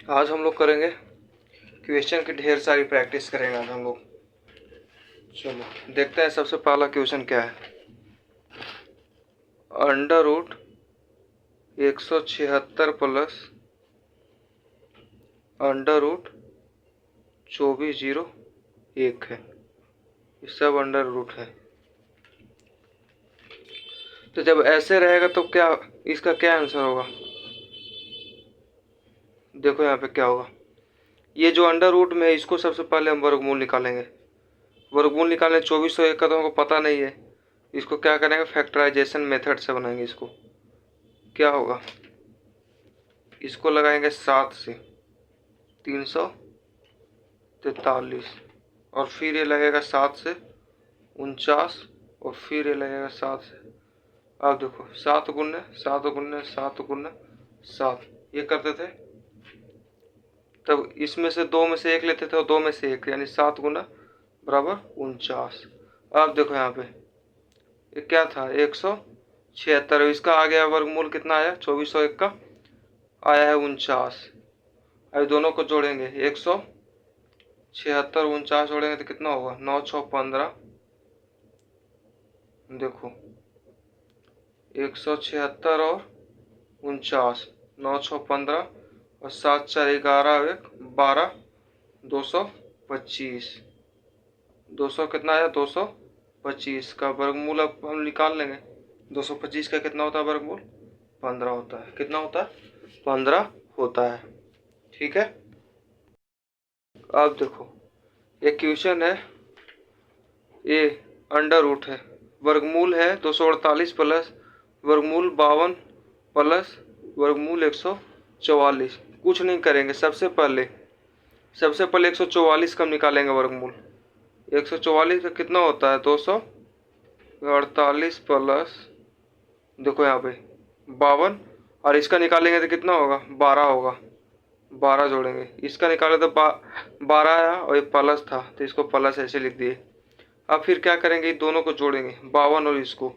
आज हम लोग करेंगे क्वेश्चन की ढेर सारी प्रैक्टिस करेंगे आज हम लोग। चलो देखते हैं सबसे पहला क्वेश्चन क्या है। Under root 176 plus under root 2401 है। ये सब अंडर रूट है। तो जब ऐसे रहेगा तो क्या इसका क्या आंसर होगा? देखो यहाँ पे क्या होगा। ये जो अंडर रूट में है इसको सबसे पहले हम वर्गमूल निकालेंगे। वर्गमूल निकालने 2401 का तो हमको पता नहीं है। इसको क्या करेंगे, फैक्टराइजेशन मेथड से बनाएंगे। इसको क्या होगा, इसको लगाएंगे 7 से 343 और फिर ये लगेगा 7 से 49 और फिर ये लगेगा 7 से। अब देखो 7 गुने 7 गुने 7 गुने 7 ये करते थे। तब इसमें से 2 में से 1 लेते थे और 2 में से 1 यानी 7 गुना बराबर 49। अब देखो यहाँ पे ये क्या था 176। इसका आ गया वर्गमूल कितना आया 2401 का आया है 49। अब दोनों को जोड़ेंगे 176 49 जोड़ेंगे तो कितना होगा 9 6 15। देखो 176 और 49 9 6 15 और 7 4 11 1 12 225। 200 कितना आया 225 का वर्गमूल अब हम निकाल लेंगे। 225 का कितना होता है वर्गमूल 15 होता है। कितना होता है 15 होता है। ठीक है। अब देखो ये क्वेश्चन है, ये अंडर रूट है, वर्गमूल है 248 प्लस वर्गमूल 52 प्लस वर्गमूल 144। कुछ नहीं करेंगे, सबसे पहले 144 का हम निकालेंगे वर्गमूल। 144 का कितना होता है 248 प्लस देखो यहाँ पे 52 और इसका निकालेंगे तो कितना होगा 12 होगा। 12 जोड़ेंगे, इसका निकाले तो 12 आया और ये प्लस था तो इसको प्लस ऐसे लिख दिए। अब फिर क्या करेंगे, दोनों को जोड़ेंगे 52 और इसको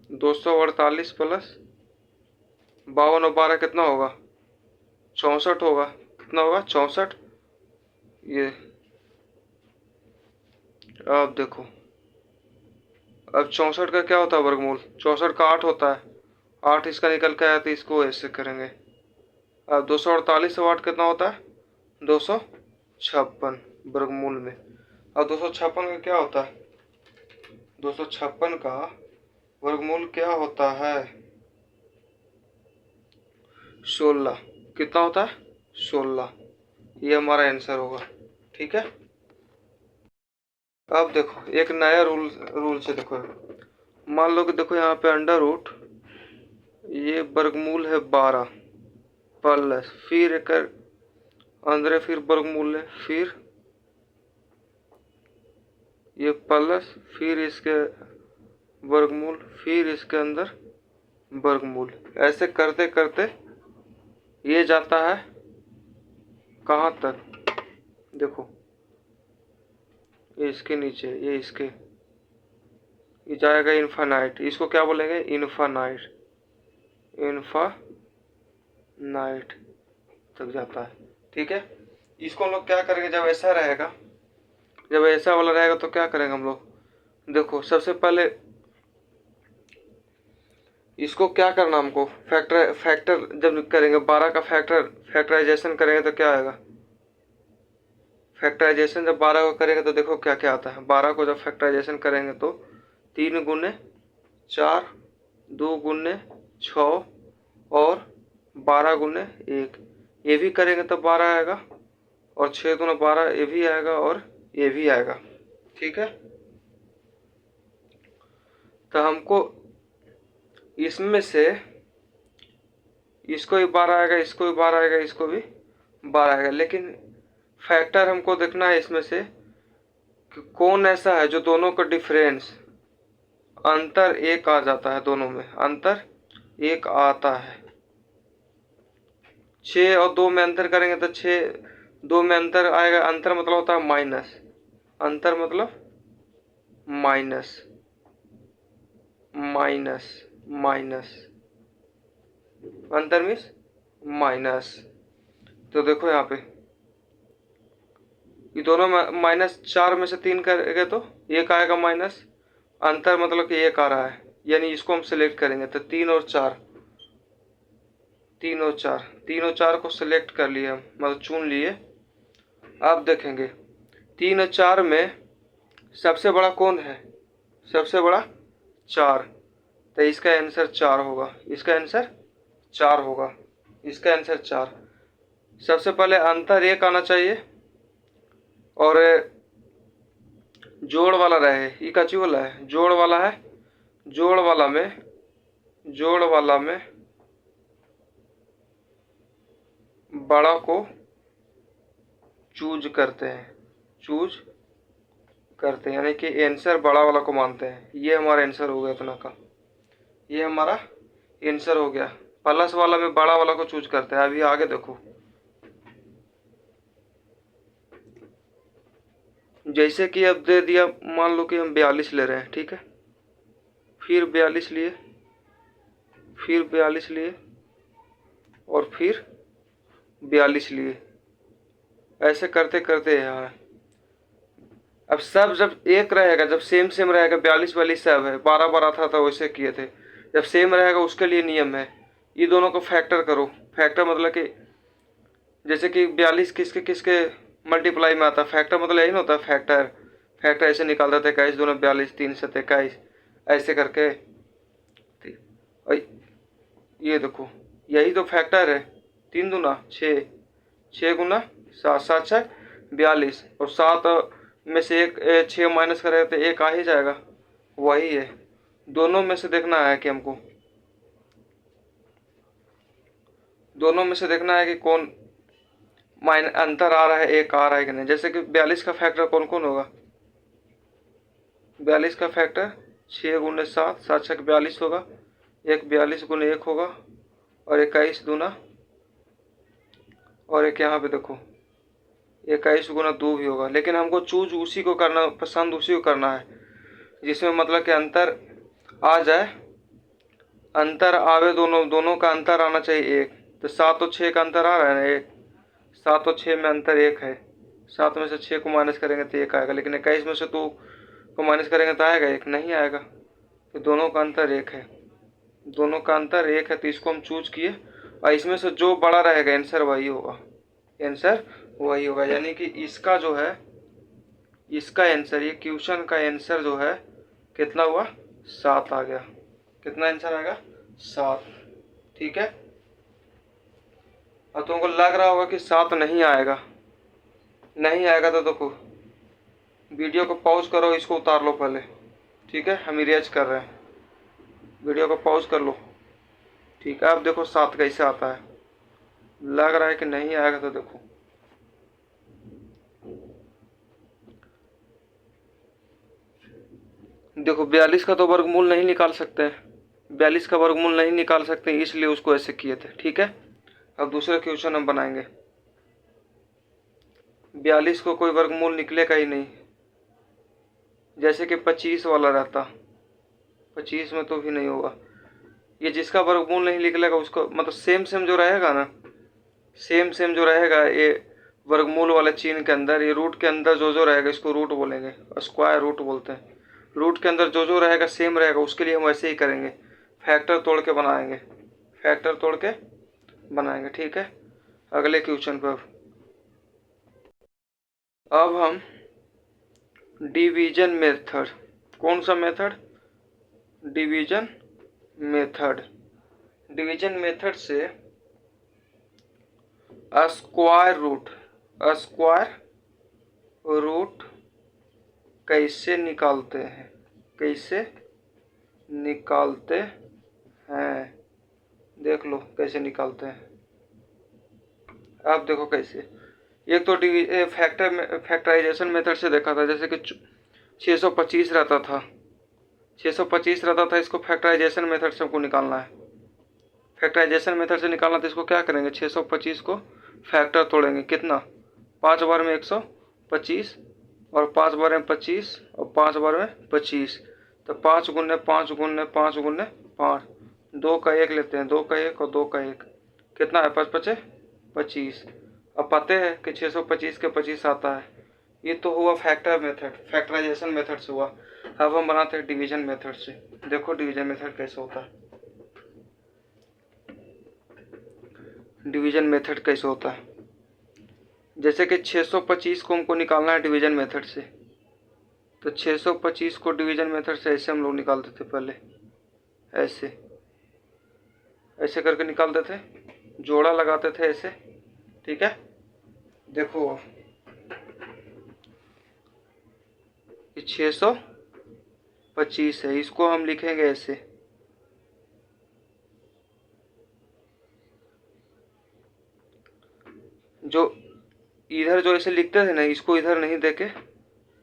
248 प्लस 52 और 12 कितना होगा 64 होगा। कितना होगा 64। ये अब देखो, अब 64 का क्या होता है वर्गमूल 64 का 8 होता है। 8 इसका निकल के आया तो इसको ऐसे करेंगे। अब 248 से 8 कितना होता है 256 वर्गमूल में। अब 256 का क्या होता है 256 का वर्गमूल क्या होता है 16। कितना होता है 16। ये हमारा आंसर होगा। ठीक है। अब देखो एक नया रूल से देखो, मान लो कि देखो यहाँ पे अंडर रूट ये वर्गमूल है 12 प्लस फिर एक अंदर फिर वर्गमूल है, फिर ये प्लस फिर इसके वर्गमूल फिर इसके अंदर वर्गमूल। ऐसे करते करते ये जाता है कहाँ तक, देखो ये इसके नीचे ये इसके ये जाएगा इन्फानाइट। इसको क्या बोलेंगे इन्फानाइट तक जाता है। ठीक है। इसको हम लोग क्या करेंगे जब ऐसा रहेगा, जब ऐसा वाला रहेगा तो क्या करेंगे हम लोग, देखो सबसे पहले इसको क्या करना हमको फैक्टर जब करेंगे 12 का फैक्टराइजेशन करेंगे तो क्या आएगा। फैक्टराइजेशन जब 12 को करेंगे तो देखो क्या क्या आता है। 12 को जब फैक्टराइजेशन करेंगे तो 3 गुने 4 2 गुने 6 और 12 गुने 1 ये भी करेंगे तो 12 आएगा और 6 गुना 12 ये भी आएगा और ये भी आएगा। ठीक है। तो हमको इसमें से इसको भी 12 आएगा, इसको भी 12 आएगा, इसको भी 12 आएगा, लेकिन फैक्टर हमको देखना है इसमें से कि कौन ऐसा है जो दोनों का डिफरेंस अंतर 1 आ जाता है। दोनों में अंतर 1 आता है। 6 और 2 में अंतर करेंगे तो 6 2 में अंतर आएगा। अंतर मतलब होता है माइनस, अंतर मतलब माइनस माइनस माइनस अंतर मीन्स माइनस। तो देखो यहाँ पे ये दोनों -4 में से 3 करेंगे तो 1 आएगा माइनस, अंतर मतलब कि 1 आ रहा है, यानी इसको हम सिलेक्ट करेंगे तो 3 और 4, 3 और 4, 3 और 4 को सिलेक्ट कर लिए हम, मतलब चुन लिए। अब देखेंगे 3 और 4 में सबसे बड़ा कौन है, सबसे बड़ा 4, तो इसका आंसर 4 होगा, इसका आंसर 4 होगा, इसका आंसर 4। सबसे पहले अंतर 1 आना चाहिए और जोड़ वाला रहे, ये कची वाला है, जोड़ वाला है, जोड़ वाला में, जोड़ वाला में बड़ा को चूज करते हैं, चूज करते हैं, यानी कि आंसर बड़ा वाला को मानते हैं। ये हमारा आंसर हो गया इतना का, ये हमारा आंसर हो गया। प्लस वाला में बड़ा वाला को चूज करते हैं। अभी आगे देखो, जैसे कि अब दे दिया, मान लो कि हम 42 ले रहे हैं, ठीक है, फिर 42 लिए, फिर 42 लिए और फिर 42 लिए, ऐसे करते करते यहाँ। अब सब जब एक रहेगा, जब सेम सेम रहेगा, 42 42 सब है, 12 12 था तो वैसे किए थे, जब सेम रहेगा उसके लिए नियम है, ये दोनों को फैक्टर करो। फैक्टर मतलब कि जैसे कि 42 किसके किसके मल्टीप्लाई में आता है, फैक्टर मतलब यही ना होता है, फैक्टर, फैक्टर ऐसे निकाल देते, 21 दूना 42, 3 7 21, ऐसे करके। और ये देखो यही तो फैक्टर है, 3 दूना 6, 6 गुना 7, 7 6 42, और 7 में से एक 6 माइनस करें तो 1 आ ही जाएगा, वही है। दोनों में से देखना है कि हमको, दोनों में से देखना है कि कौन अंतर आ रहा है, 1 आ रहा है कि नहीं। जैसे कि 42 का फैक्टर कौन कौन होगा, 42 का फैक्टर 6 गुने 7, 7 6 42 होगा, एक 42 गुने 1 होगा, और 21 दूना, और एक यहाँ पे देखो 21 गुना 2 भी होगा। लेकिन हमको चूज उसी को करना, पसंद उसी को करना है जिसमें मतलब कि अंतर आ जाए, अंतर आवे, दोनों दोनों का अंतर आना चाहिए 1। तो 7 और 6 का अंतर आ रहा है ना 1, 7 और 6 में अंतर 1 है, 7 में से 6 को माइनस करेंगे तो 1 आएगा, लेकिन 21 में से 2 को माइनस करेंगे तो आएगा 1, नहीं आएगा। तो दोनों का अंतर 1 है, दोनों का अंतर 1 है, तो इसको हम चूज किए, और इसमें से जो बड़ा रहेगा आंसर वही होगा, आंसर वही होगा। यानी कि इसका जो है, इसका आंसर, ये क्वेश्चन का आंसर जो है कितना हुआ, 7 आ गया। कितना आंसर आएगा, 7, ठीक है। अब तुमको लग रहा होगा कि 7 नहीं आएगा, नहीं आएगा तो देखो वीडियो को पॉज करो, इसको उतार लो पहले, ठीक है, हम इरेज कर रहे हैं, वीडियो को पॉज कर लो, ठीक है। अब देखो 7 कैसे आता है, लग रहा है कि नहीं आएगा तो देखो, देखो 42 का तो वर्गमूल नहीं निकाल सकते, 42 का वर्गमूल नहीं निकाल सकते, इसलिए उसको ऐसे किए थे, ठीक है। अब दूसरा क्वेश्चन हम बनाएंगे, 42 को कोई वर्गमूल निकलेगा ही नहीं, जैसे कि 25 वाला रहता, 25 में तो भी नहीं होगा। ये जिसका वर्गमूल नहीं निकलेगा उसको, मतलब सेम सेम जो रहेगा ना, सेम सेम जो रहेगा, ये वर्गमूल वाले चिन्ह के अंदर, ये रूट के अंदर जो जो रहेगा इसको रूट बोलेंगे, स्क्वायर रूट बोलते हैं। रूट के अंदर जो जो रहेगा सेम रहेगा, उसके लिए हम वैसे ही करेंगे, फैक्टर तोड़ के बनाएंगे, फैक्टर तोड़ के बनाएंगे, ठीक है। अगले क्वेश्चन पर अब हम डिवीजन मेथड, कौन सा method, division method, division method से स्क्वायर रूट, स्क्वायर रूट कैसे निकालते हैं, कैसे निकालते हैं, देख लो कैसे निकालते हैं। आप देखो कैसे, एक तो फैक्टराइजेशन मेथड से देखा था, जैसे कि 625 रहता था, 625 रहता था, इसको फैक्टराइजेशन मेथड से हमको निकालना है। फैक्टराइजेशन मेथड से निकालना, तो इसको क्या करेंगे, 625 को फैक्टर तोड़ेंगे, कितना, 5 बार में 125, और 5 बार में 25, और 5 बार में 25, तो 5 गुने 5 गुने 5 गुने 5, 2 का 1 लेते हैं, 2 का 1 और 2 का 1, कितना है, 5 5 25, अब पता है कि 625 के 25 आता है। ये तो हुआ फैक्टर मेथड, फैक्टराइजेशन मेथड से हुआ। अब हम बनाते हैं डिवीजन मेथड से। देखो डिवीजन मेथड कैसे होता है। डिवीजन मेथड कैसे होता है, जैसे कि 625 को हमको निकालना है डिवीजन मेथड से, तो 625 को डिवीजन मेथड से ऐसे हम लोग निकालते थे पहले, ऐसे ऐसे करके निकालते थे, जोड़ा लगाते थे ऐसे। ठीक है, देखो ये 625 है, इसको हम लिखेंगे ऐसे, जो इधर जो ऐसे लिखते थे ना, इसको इधर नहीं देके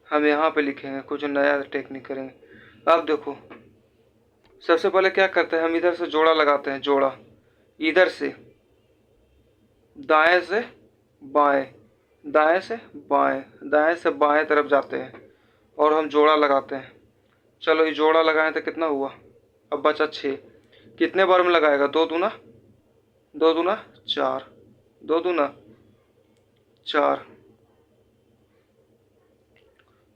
हम यहाँ पे लिखेंगे, कुछ नया टेक्निक करेंगे। अब देखो सबसे पहले क्या करते हैं, हम इधर से जोड़ा लगाते हैं, जोड़ा इधर से दाएं से बाएं, दाएं से बाएं, दाएं से बाएं तरफ जाते हैं और हम जोड़ा लगाते हैं। चलो ये जोड़ा लगाए तो कितना हुआ, अब बचा 6। कितने बार में लगाएगा, 2 दूना 2 दूना 4, 2 दूना 4।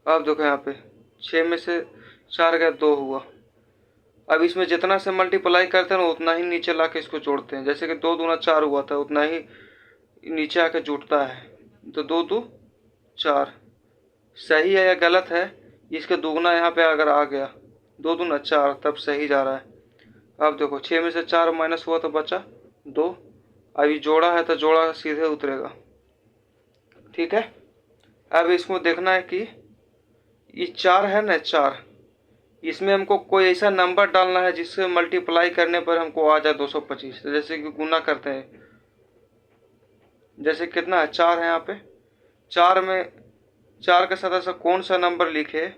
अब देखो यहाँ पे 6 में से 4 गया, 2 हुआ। अब इसमें जितना से मल्टीप्लाई करते हैं ना उतना ही नीचे ला के इसको जोड़ते हैं। जैसे कि 2 दूना 4 हुआ था, उतना ही नीचे आके जुटता है, तो 2 2 4। सही है या गलत है, इसके दुगना यहाँ पे अगर आ गया, 2 दूना 4, तब सही जा रहा है। अब देखो 6 में से 4 माइनस हुआ तो बचा 2। अब ये जोड़ा है तो जोड़ा सीधे उतरेगा। ठीक है, अब इसको देखना है कि ये 4 है ना, 4, इसमें हमको कोई ऐसा नंबर डालना है जिससे मल्टीप्लाई करने पर हमको आ जाए 225। जैसे कि गुना करते हैं, जैसे कितना है, 4 है यहाँ पे, 4 में 4 के साथ ऐसा कौन सा नंबर लिखे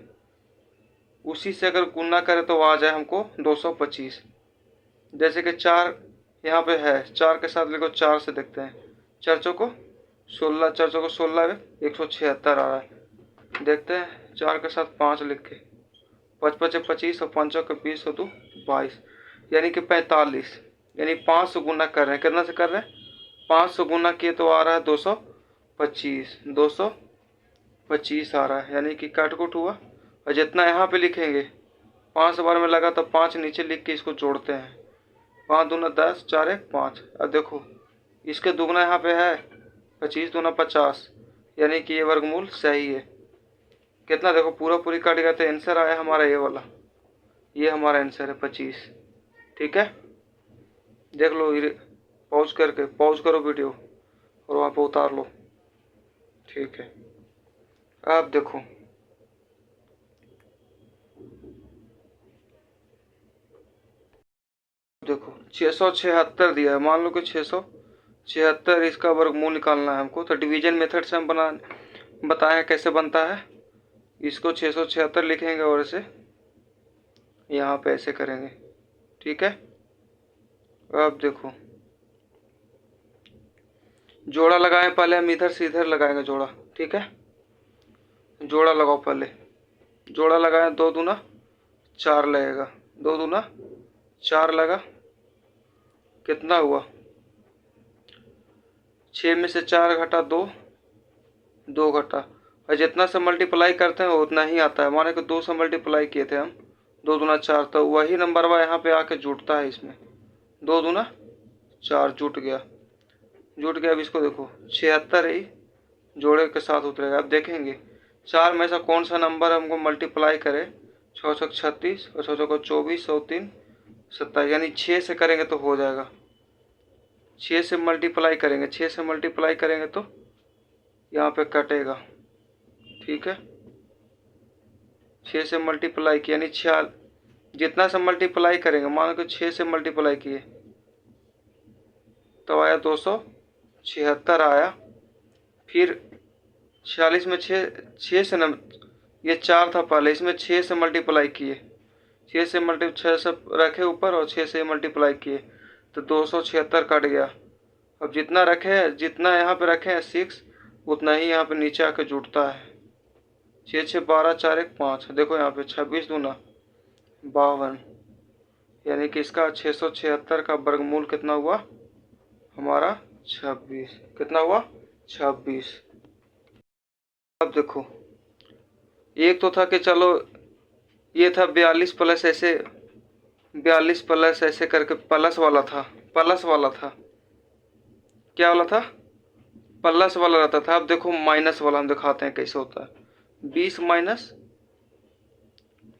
उसी से अगर गुना करें तो आ जाए हमको 225। जैसे कि 4 यहाँ पे है, 4 के साथ लिखो, 4 से देखते हैं, 4 चौको 16, 4 चौको 16, 176 आ रहा है। देखते हैं 4 के साथ 5 लिख के, 5 5 25 और 5 के 20 और 2 22, यानी कि 45। यानी 5 से गुना कर रहे हैं, कितना से कर रहे हैं, 5 से गुना किए तो आ रहा है 225, 225 आ रहा है, यानी कि काटकुट हुआ। और जितना यहाँ पे लिखेंगे 5 बार में लगा तो 5 नीचे लिख के इसको जोड़ते हैं, 5 दूना 10, 4 1 5। अब देखो इसके दुगना यहाँ पे है, 25 दूना 50, यानी कि ये वर्गमूल सही है। कितना देखो पूरा पूरी काट गया तो आंसर आया हमारा ये वाला, ये हमारा आंसर है 25। ठीक है, देख लो, पॉज करके, पॉज करो वीडियो और वहाँ पे उतार लो। ठीक है, अब देखो देखो 676 दिया है, मान लो कि 676 इसका वर्गमूल निकालना है हमको। तो डिवीजन मेथड से हम बताए हैं कैसे बनता है। इसको 676 लिखेंगे और इसे यहाँ पे ऐसे करेंगे। ठीक है, अब देखो जोड़ा लगाए, पहले हम इधर से इधर लगाएंगे जोड़ा। ठीक है, जोड़ा लगाओ, पहले जोड़ा लगाए, 2 दूना 4 लगेगा, 2 दूना 4 लगा, कितना हुआ, 6 में से 4 घटा 2, 2 घटा, और जितना से मल्टीप्लाई करते हैं उतना ही आता है। माने कि 2 से मल्टीप्लाई किए थे हम, 2 दूना 4, तो वही नंबर वह यहाँ पे आके जुटता है इसमें, 2 दूना 4 जुट गया, जुट गया। अब इसको देखो 76 ही जोड़े के साथ उतरेगा। अब देखेंगे 4 में से कौन सा नंबर हमको मल्टीप्लाई करे, 6 6 36 और 6 6 24 और 3 27, यानी 6 से करेंगे तो हो जाएगा। 6 से मल्टीप्लाई करेंगे, 6 से मल्टीप्लाई करेंगे तो यहाँ पे कटेगा। ठीक है, 6 से मल्टीप्लाई किया, यानी 6, जितना से मल्टीप्लाई करेंगे, मान लो 6 से मल्टीप्लाई किए तो आया 276 आया। फिर 46 में 6 से न, ये 4 था पहले, इसमें 6 से मल्टीप्लाई किए, 6 से 6 से रखे ऊपर और 6 से मल्टीप्लाई किए तो 276 कट गया। अब जितना रखे, जितना यहाँ पे रखे हैं 6, उतना ही यहाँ पे नीचे आके जुटता है। 6 6 12, 4 1 5, देखो यहाँ पे 26 दूना 52, यानी कि इसका 676 का वर्गमूल कितना हुआ हमारा, 26। कितना हुआ, 26। अब देखो, एक तो था कि चलो ये था 42 प्लस ऐसे, 42 प्लस ऐसे करके प्लस वाला था, प्लस वाला था, क्या वाला था, प्लस वाला रहता था। अब देखो माइनस वाला हम दिखाते हैं कैसे होता है। 20 minus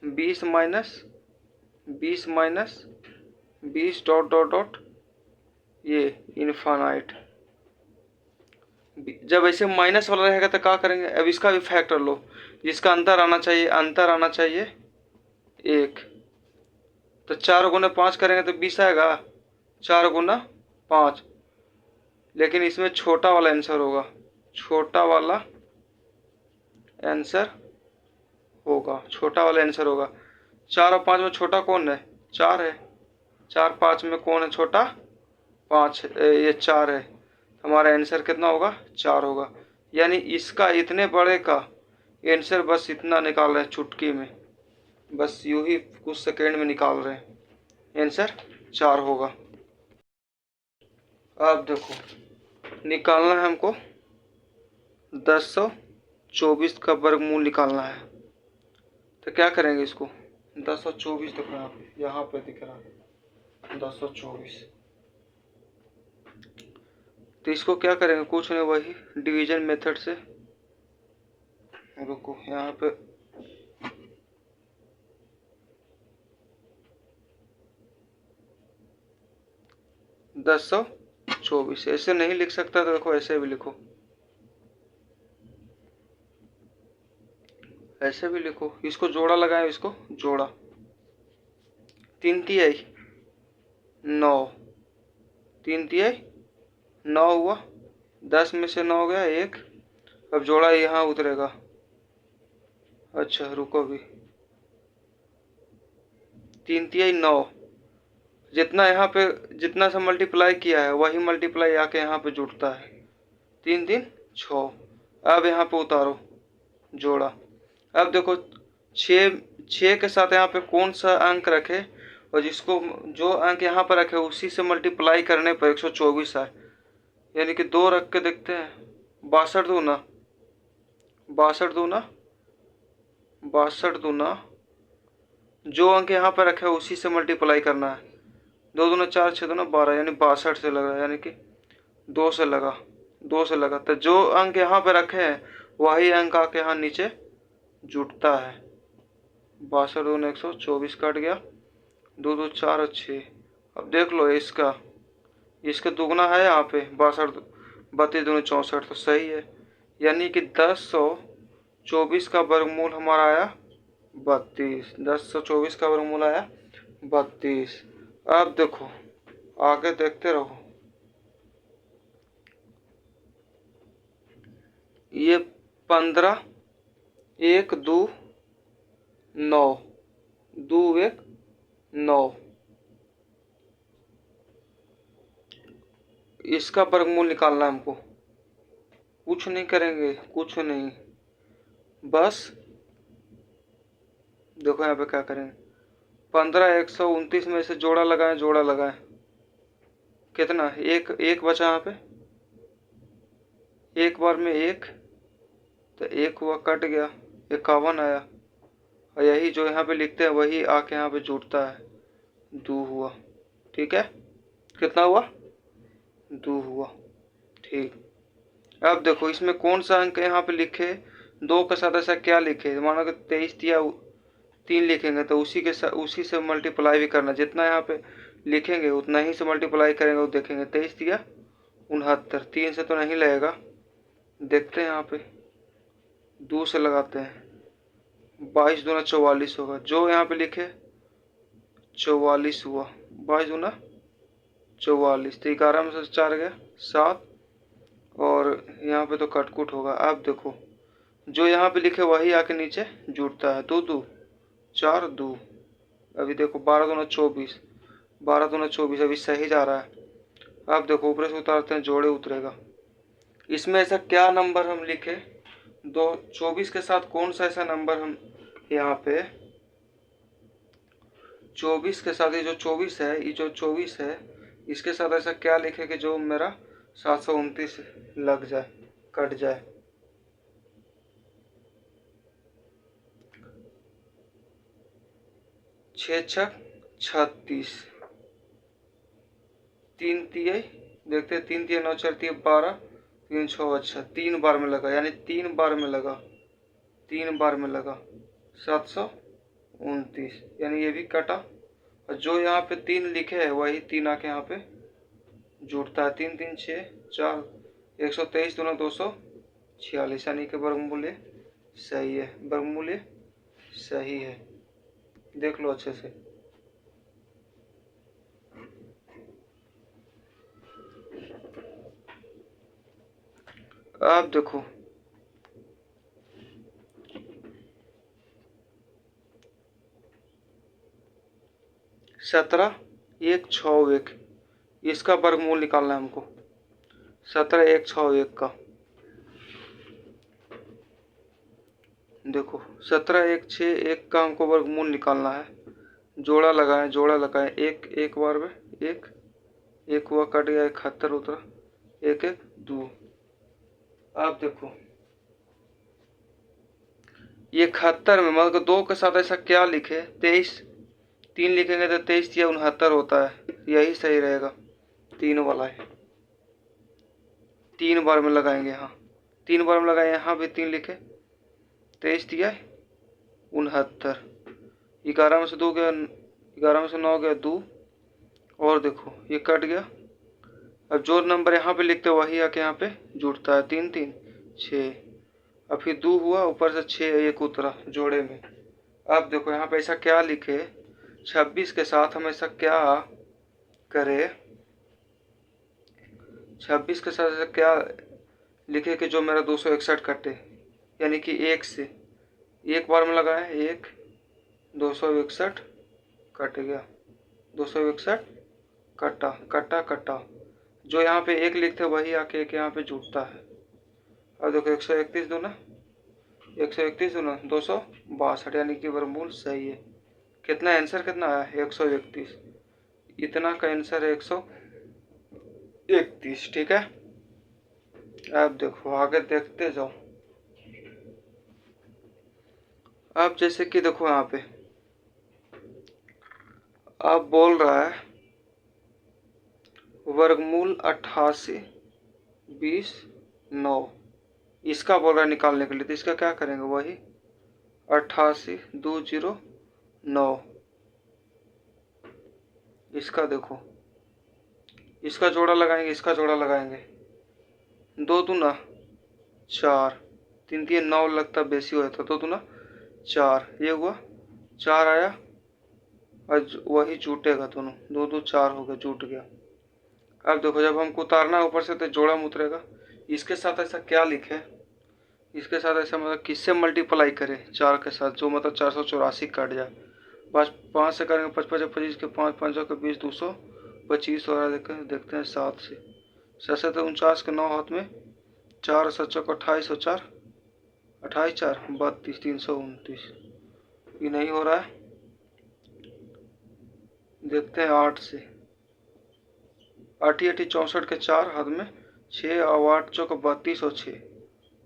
20 minus 20 minus 20 dot dot dot ये इनफाइनाइट। जब ऐसे माइनस वाला रहेगा तो क्या करेंगे, अब इसका भी फैक्टर लो, जिसका अंतर आना चाहिए, अंतर आना चाहिए 1। तो 4 गुना 5 करेंगे तो 20 आएगा, 4 गुना 5। लेकिन इसमें छोटा वाला आंसर होगा, छोटा वाला आंसर होगा, छोटा वाला आंसर होगा। 4 और 5 में छोटा कौन है, 4 है। 4 5 में कौन है छोटा, 5, ये 4 है। हमारा आंसर कितना होगा, 4 होगा। यानी इसका इतने बड़े का आंसर बस इतना निकाल रहे हैं चुटकी में, बस यूं ही कुछ सेकेंड में निकाल रहे हैं, आंसर 4 होगा। अब देखो निकालना है हमको 1024 का वर्गमूल निकालना है। तो क्या करेंगे इसको, 1024 देखो यहाँ पे दिख रहा है 1024। तो इसको क्या करेंगे, कुछ नहीं, वही डिवीजन मेथड से। रुको यहाँ पे 1024 ऐसे नहीं लिख सकता, तो देखो ऐसे भी लिखो, ऐसे भी लिखो। इसको जोड़ा लगाए, इसको जोड़ा, 3 तिहाई 9, 3 तिहाई 9 हुआ, 10 में से 9 हो गया 1। अब जोड़ा यहाँ उतरेगा, अच्छा रुको अभी, 3 तिहाई 9, जितना यहाँ पे जितना सा मल्टीप्लाई किया है वही मल्टीप्लाई आके यहाँ पे जुड़ता है, 3 3 6। अब यहाँ पे उतारो जोड़ा। अब देखो 6 के साथ यहाँ पे कौन सा अंक रखे, और जिसको जो अंक यहाँ पर रखे उसी से मल्टीप्लाई करने पर 124 आए। यानी कि 2 रख के देखते हैं, 62 दूना 62 दूना 62 दूना, जो अंक यहाँ पर रखे उसी से मल्टीप्लाई करना है। 2 दूना 4 6 दूना 12, यानी 62 से लगा, यानी कि 2 से लगा, 2 से लगा। तो जो अंक यहाँ पे रखे हैं वही अंक आके यहाँ नीचे जुटता है। 62 दूना 124 कट गया, 2 2 4 और 6। अब देख लो इसका, इसका दुगना है यहाँ पे 62, 32 दूना 64, तो सही है। यानी कि 1024 का वर्गमूल हमारा आया 32, 1024 का वर्गमूल आया 32। अब देखो आगे देखते रहो, ये 15 1 2 9, 2 1 9, इसका वर्गमूल निकालना है हमको। कुछ नहीं करेंगे, कुछ नहीं, बस देखो यहाँ पे क्या करेंगे, 15 129 में से जोड़ा लगाएं, जोड़ा लगाएं, कितना, एक एक बचा यहाँ पे, एक बार में 1, तो 1 हुआ कट गया, 51 आया। और यही जो यहाँ पे लिखते हैं वही आके यहाँ पे जुड़ता है, 2 हुआ। ठीक है, कितना हुआ, 2 हुआ। ठीक, अब देखो इसमें कौन सा अंक यहाँ पे लिखे, 2 के साथ ऐसा क्या लिखे, मानो कि 23 दिया 3 लिखेंगे तो उसी के साथ उसी से मल्टीप्लाई भी करना, जितना यहाँ पे लिखेंगे उतना ही से मल्टीप्लाई करेंगे। वो देखेंगे 23 दिया 69, 3 से तो नहीं लगेगा, देखते हैं यहाँ पे 2 से लगाते हैं, 22 दूना 44 होगा, जो यहाँ पे लिखे 44 हुआ, 22 दूना 44, तो 11 में से 4 गया 7, और यहाँ पे तो कटकुट होगा। अब देखो जो यहाँ पे लिखे वही आके नीचे जुड़ता है, 2 2 4 2। अभी देखो 12 दूना 24, 12 दूना 24, अभी सही जा रहा है। अब देखो ऊपर से उतारते हैं, जोड़े उतरेगा। इसमें ऐसा क्या नंबर हम लिखे, 24 के साथ कौन सा ऐसा नंबर हम यहाँ पे 24 के साथ, ये जो 24 है, ये जो 24 है इसके साथ ऐसा क्या लिखे कि जो मेरा 729 लग जाए। कट जाए। 6×6 = 36। 3 तिये देखते, 3 तिये 9 4 तिये 12, 3 6 अच्छा 3 बार में लगा, यानी 3 बार में लगा, 3 बार में लगा 729, यानी ये भी कटा। और जो यहाँ पे 3 लिखे है वही 3 आके यहाँ पे जुड़ता है। 3 3 6 4 123 दूना 246, यानी कि वर्गमूल्य सही है, वर्गमूल्य सही है। देख लो अच्छे से। अब देखो 17×1 = 1, इसका वर्गमूल निकालना है हमको। 17×1 = 1 का देखो 17×1 = 1 का हमको वर्गमूल निकालना है। जोड़ा लगाएं, जोड़ा लगाएं, एक बार में एक हुआ, कट गया, 71 उतरा, 1 1 2। आप देखो ये 71 में मतलब 2 के साथ ऐसा क्या लिखे, 23, 3 लिखेंगे तो 23 या 69 होता है, यही सही रहेगा। 3 वाला है, 3 बार में लगाएंगे, यहाँ 3 बार में लगाए, यहाँ भी 3 लिखे, 23 या 69, 11 में से 2 गया, 11 में से 9 गया 2, और देखो ये कट गया। अब जो नंबर यहाँ पे लिखते वही आके यहाँ पे जुड़ता है, 3 3 6, अब फिर 2 हुआ, ऊपर से 6 1 उतरा जोड़े में। अब देखो यहाँ पे ऐसा क्या लिखे, 26 के साथ हम ऐसा क्या करे, 26 के साथ ऐसा क्या लिखे कि जो मेरा 261 कटे, यानी कि 1 से एक बार में लगाए, 1 261 कट गया, 261 कटा कटा कटा, जो यहाँ पे 1 लिखते वही आके एक यहाँ पे जुड़ता है। अब देखो 131 दूना 262, यानी कि वर्गमूल सही है। कितना आंसर कितना आया, 131, इतना का आंसर है 131, ठीक है। अब देखो आगे देखते जाओ। अब जैसे कि देखो यहाँ पे अब बोल रहा है वर्गमूल 88 20 9, इसका बोल रहा है निकालने के लिए, तो इसका क्या करेंगे, वही 88 20 9, इसका देखो, इसका जोड़ा लगाएंगे, इसका जोड़ा लगाएंगे, 2 दूना 4, 3 3 9 लगता बेसी हुआ था, 2 दूना 4, ये हुआ 4 आया, और वही जुटेगा, दोनों 2 2 4 हो गया, जुट गया। अब देखो जब हमको उतारना है ऊपर से तो जोड़ा में उतरेगा। इसके साथ ऐसा क्या लिखे, इसके साथ ऐसा मतलब किससे मल्टीप्लाई करें, 4 के साथ, जो मतलब 484 कट जाए। बस 5 से करेंगे, 55 25 के 5 5 के 20 225 हो रहा है, देखते हैं 7 से 49 के 9 हाथ में, 4 7 28 और 4 28 4 32 329, ये नहीं हो रहा है। देखते हैं 8 से, 8 8 64 के 4 हाथ में, 6 और 8 चौक 32 और 6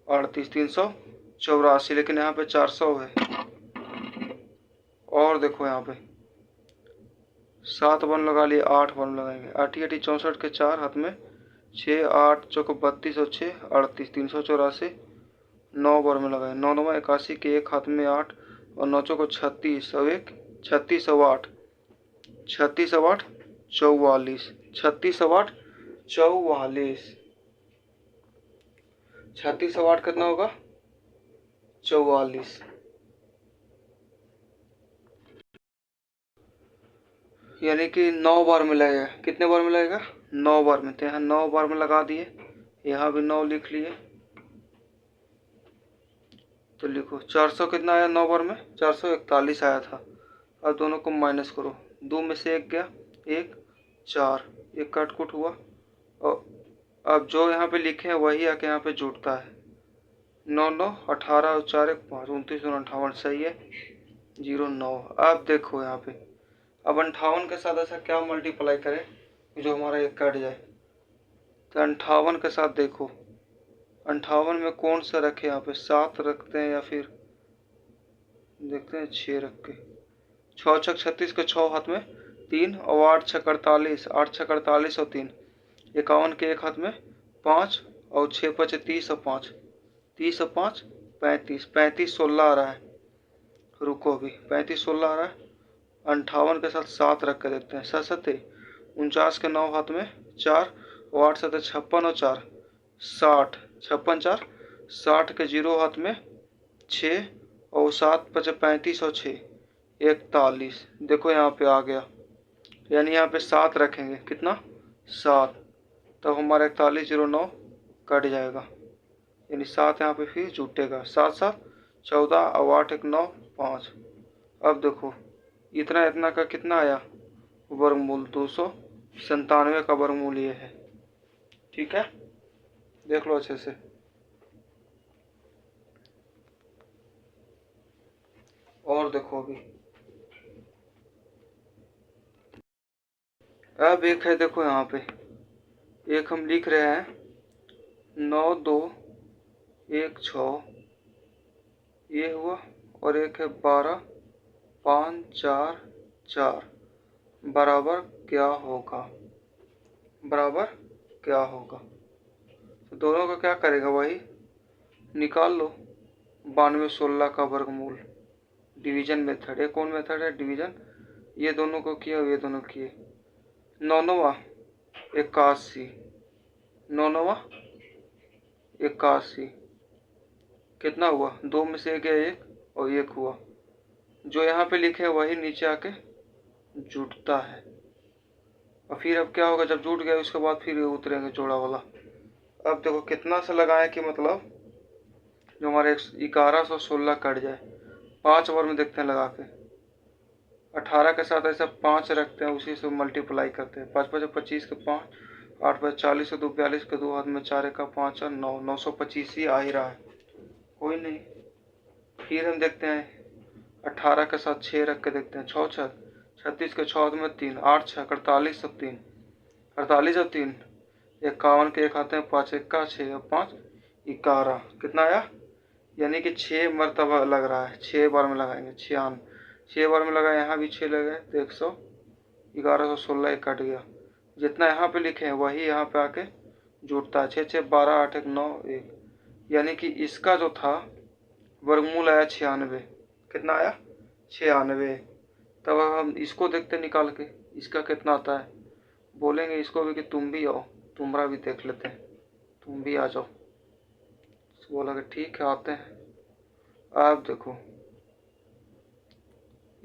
38 384, लेकिन यहाँ पे 400 है। और देखो यहाँ पे 7 वन लगा लिए, 8 वन लगाएंगे, 8 8 64 के 4 हाथ में, 6 8 चौक 32 और 6 38 384, 9 बार में लगाए, 9 9 81 के 1 हाथ में 8 और 9 चौक 36 और 1 36 और 8 36 और 8 44, 36 और 8 44, 36 और 8 कितना होगा, 44, यानी कि 9 बार में लगेगा। कितने बार में लगेगा, 9 बार में, तो यहाँ 9 बार में लगा दिए, यहाँ भी 9 लिख लिए। तो लिखो 400 कितना आया 9 बार में, 441 आया था। अब दोनों को माइनस करो, 2 में से 1 गया, 1 4, एक काट कुट हुआ, और अब जो यहाँ पे लिखे हैं वही आके यहाँ पे जुड़ता है, 9 9 18 और 4 1 5 29 58, सही है 09। अब देखो यहाँ पे अब 58 के साथ ऐसा क्या मल्टीप्लाई करें जो हमारा एक कट जाए, तो 58 के साथ देखो 58 में कौन सा रखे यहाँ पे, 7 रखते हैं या फिर देखते हैं 6 रख के। 6 छक 36 के 6 हाथ में 3 और 8 छक 48, 8 छक 48 और 3 51 के एक हाथ में 5 और 6 पचे 30 और 5 30 और 5 35, 35 16 आ रहा है। रुको अभी 35 16 आ रहा है। 58 के साथ 7 रख कर देखते हैं। 7 सत्ते 49 के 9 हाथ में 4 और 8 सत्ते 56 और 4 60, 56 4 60 के 0 हाथ में 6 और 7 पचे 35 और 6 41। देखो यहाँ पे आ गया, यानी यहाँ पे 7 रखेंगे, कितना 7, तब हमारा 4109 कट जाएगा, यानी 7 यहाँ पे फिर जुटेगा। 7 7 14 और 8 1 9 5। अब देखो इतना इतना का कितना आया वर्गमूल, 297 का वर्गमूल ये है। ठीक है, देख लो अच्छे से। और देखो अभी अब एक है, देखो यहाँ पे एक हम लिख रहे हैं 9 2 1 6, ये हुआ, और एक है 12 5 4 4 बराबर क्या होगा, बराबर क्या होगा। तो दोनों का क्या करेगा, वही निकाल लो। 92 16 का वर्गमूल, डिवीजन मेथड। ये कौन मेथड है, डिवीजन। ये दोनों को किया, ये दोनों किए। 9 9 81, 9 9 81 कितना हुआ, 2 में से 1 गया 1 और 1 हुआ। जो यहाँ पे लिखे हैं वही नीचे आके जुटता है। और फिर अब क्या होगा, जब जुट गया उसके बाद फिर उतरेंगे जोड़ा वाला। अब देखो कितना से लगाए कि मतलब जो हमारे 1116 कट जाए। 5 बार में देखते हैं लगा के। 18 के साथ ऐसा 5 रखते हैं, उसी से मल्टीप्लाई करते हैं। 5 5 25 के 5, 8 5 40 के 2 42 के 2 हाथ में 4 का 5 और 9 925 ही आ ही रहा है, कोई नहीं। फिर हम देखते हैं 18 के साथ 6 रख के देखते हैं। 6 6 36 के 6 हाथ में 3, 8 6 48 और 3 48 और 3 51 के एक हाथ में 5 1 का 6 और 5 11, कितना आया, यानी कि 6 मरतबा लग रहा है। 6 बार में लगाएंगे, 6 बार में लगाए, यहाँ भी 6 लगे तो 100 1116 एक कट गया। जितना यहाँ पे लिखे हैं वही यहाँ पे आके जुड़ता है। 6 6 12 8 1 9 1, यानी कि इसका जो था वर्गमूल आया 96। कितना आया, 96। तब हम इसको देखते निकाल के, इसका कितना आता है। बोलेंगे इसको भी कि तुम भी आओ, तुम्हारा भी देख लेते हैं, तुम भी आ जाओ। बोला कि ठीक है आते हैं। अब देखो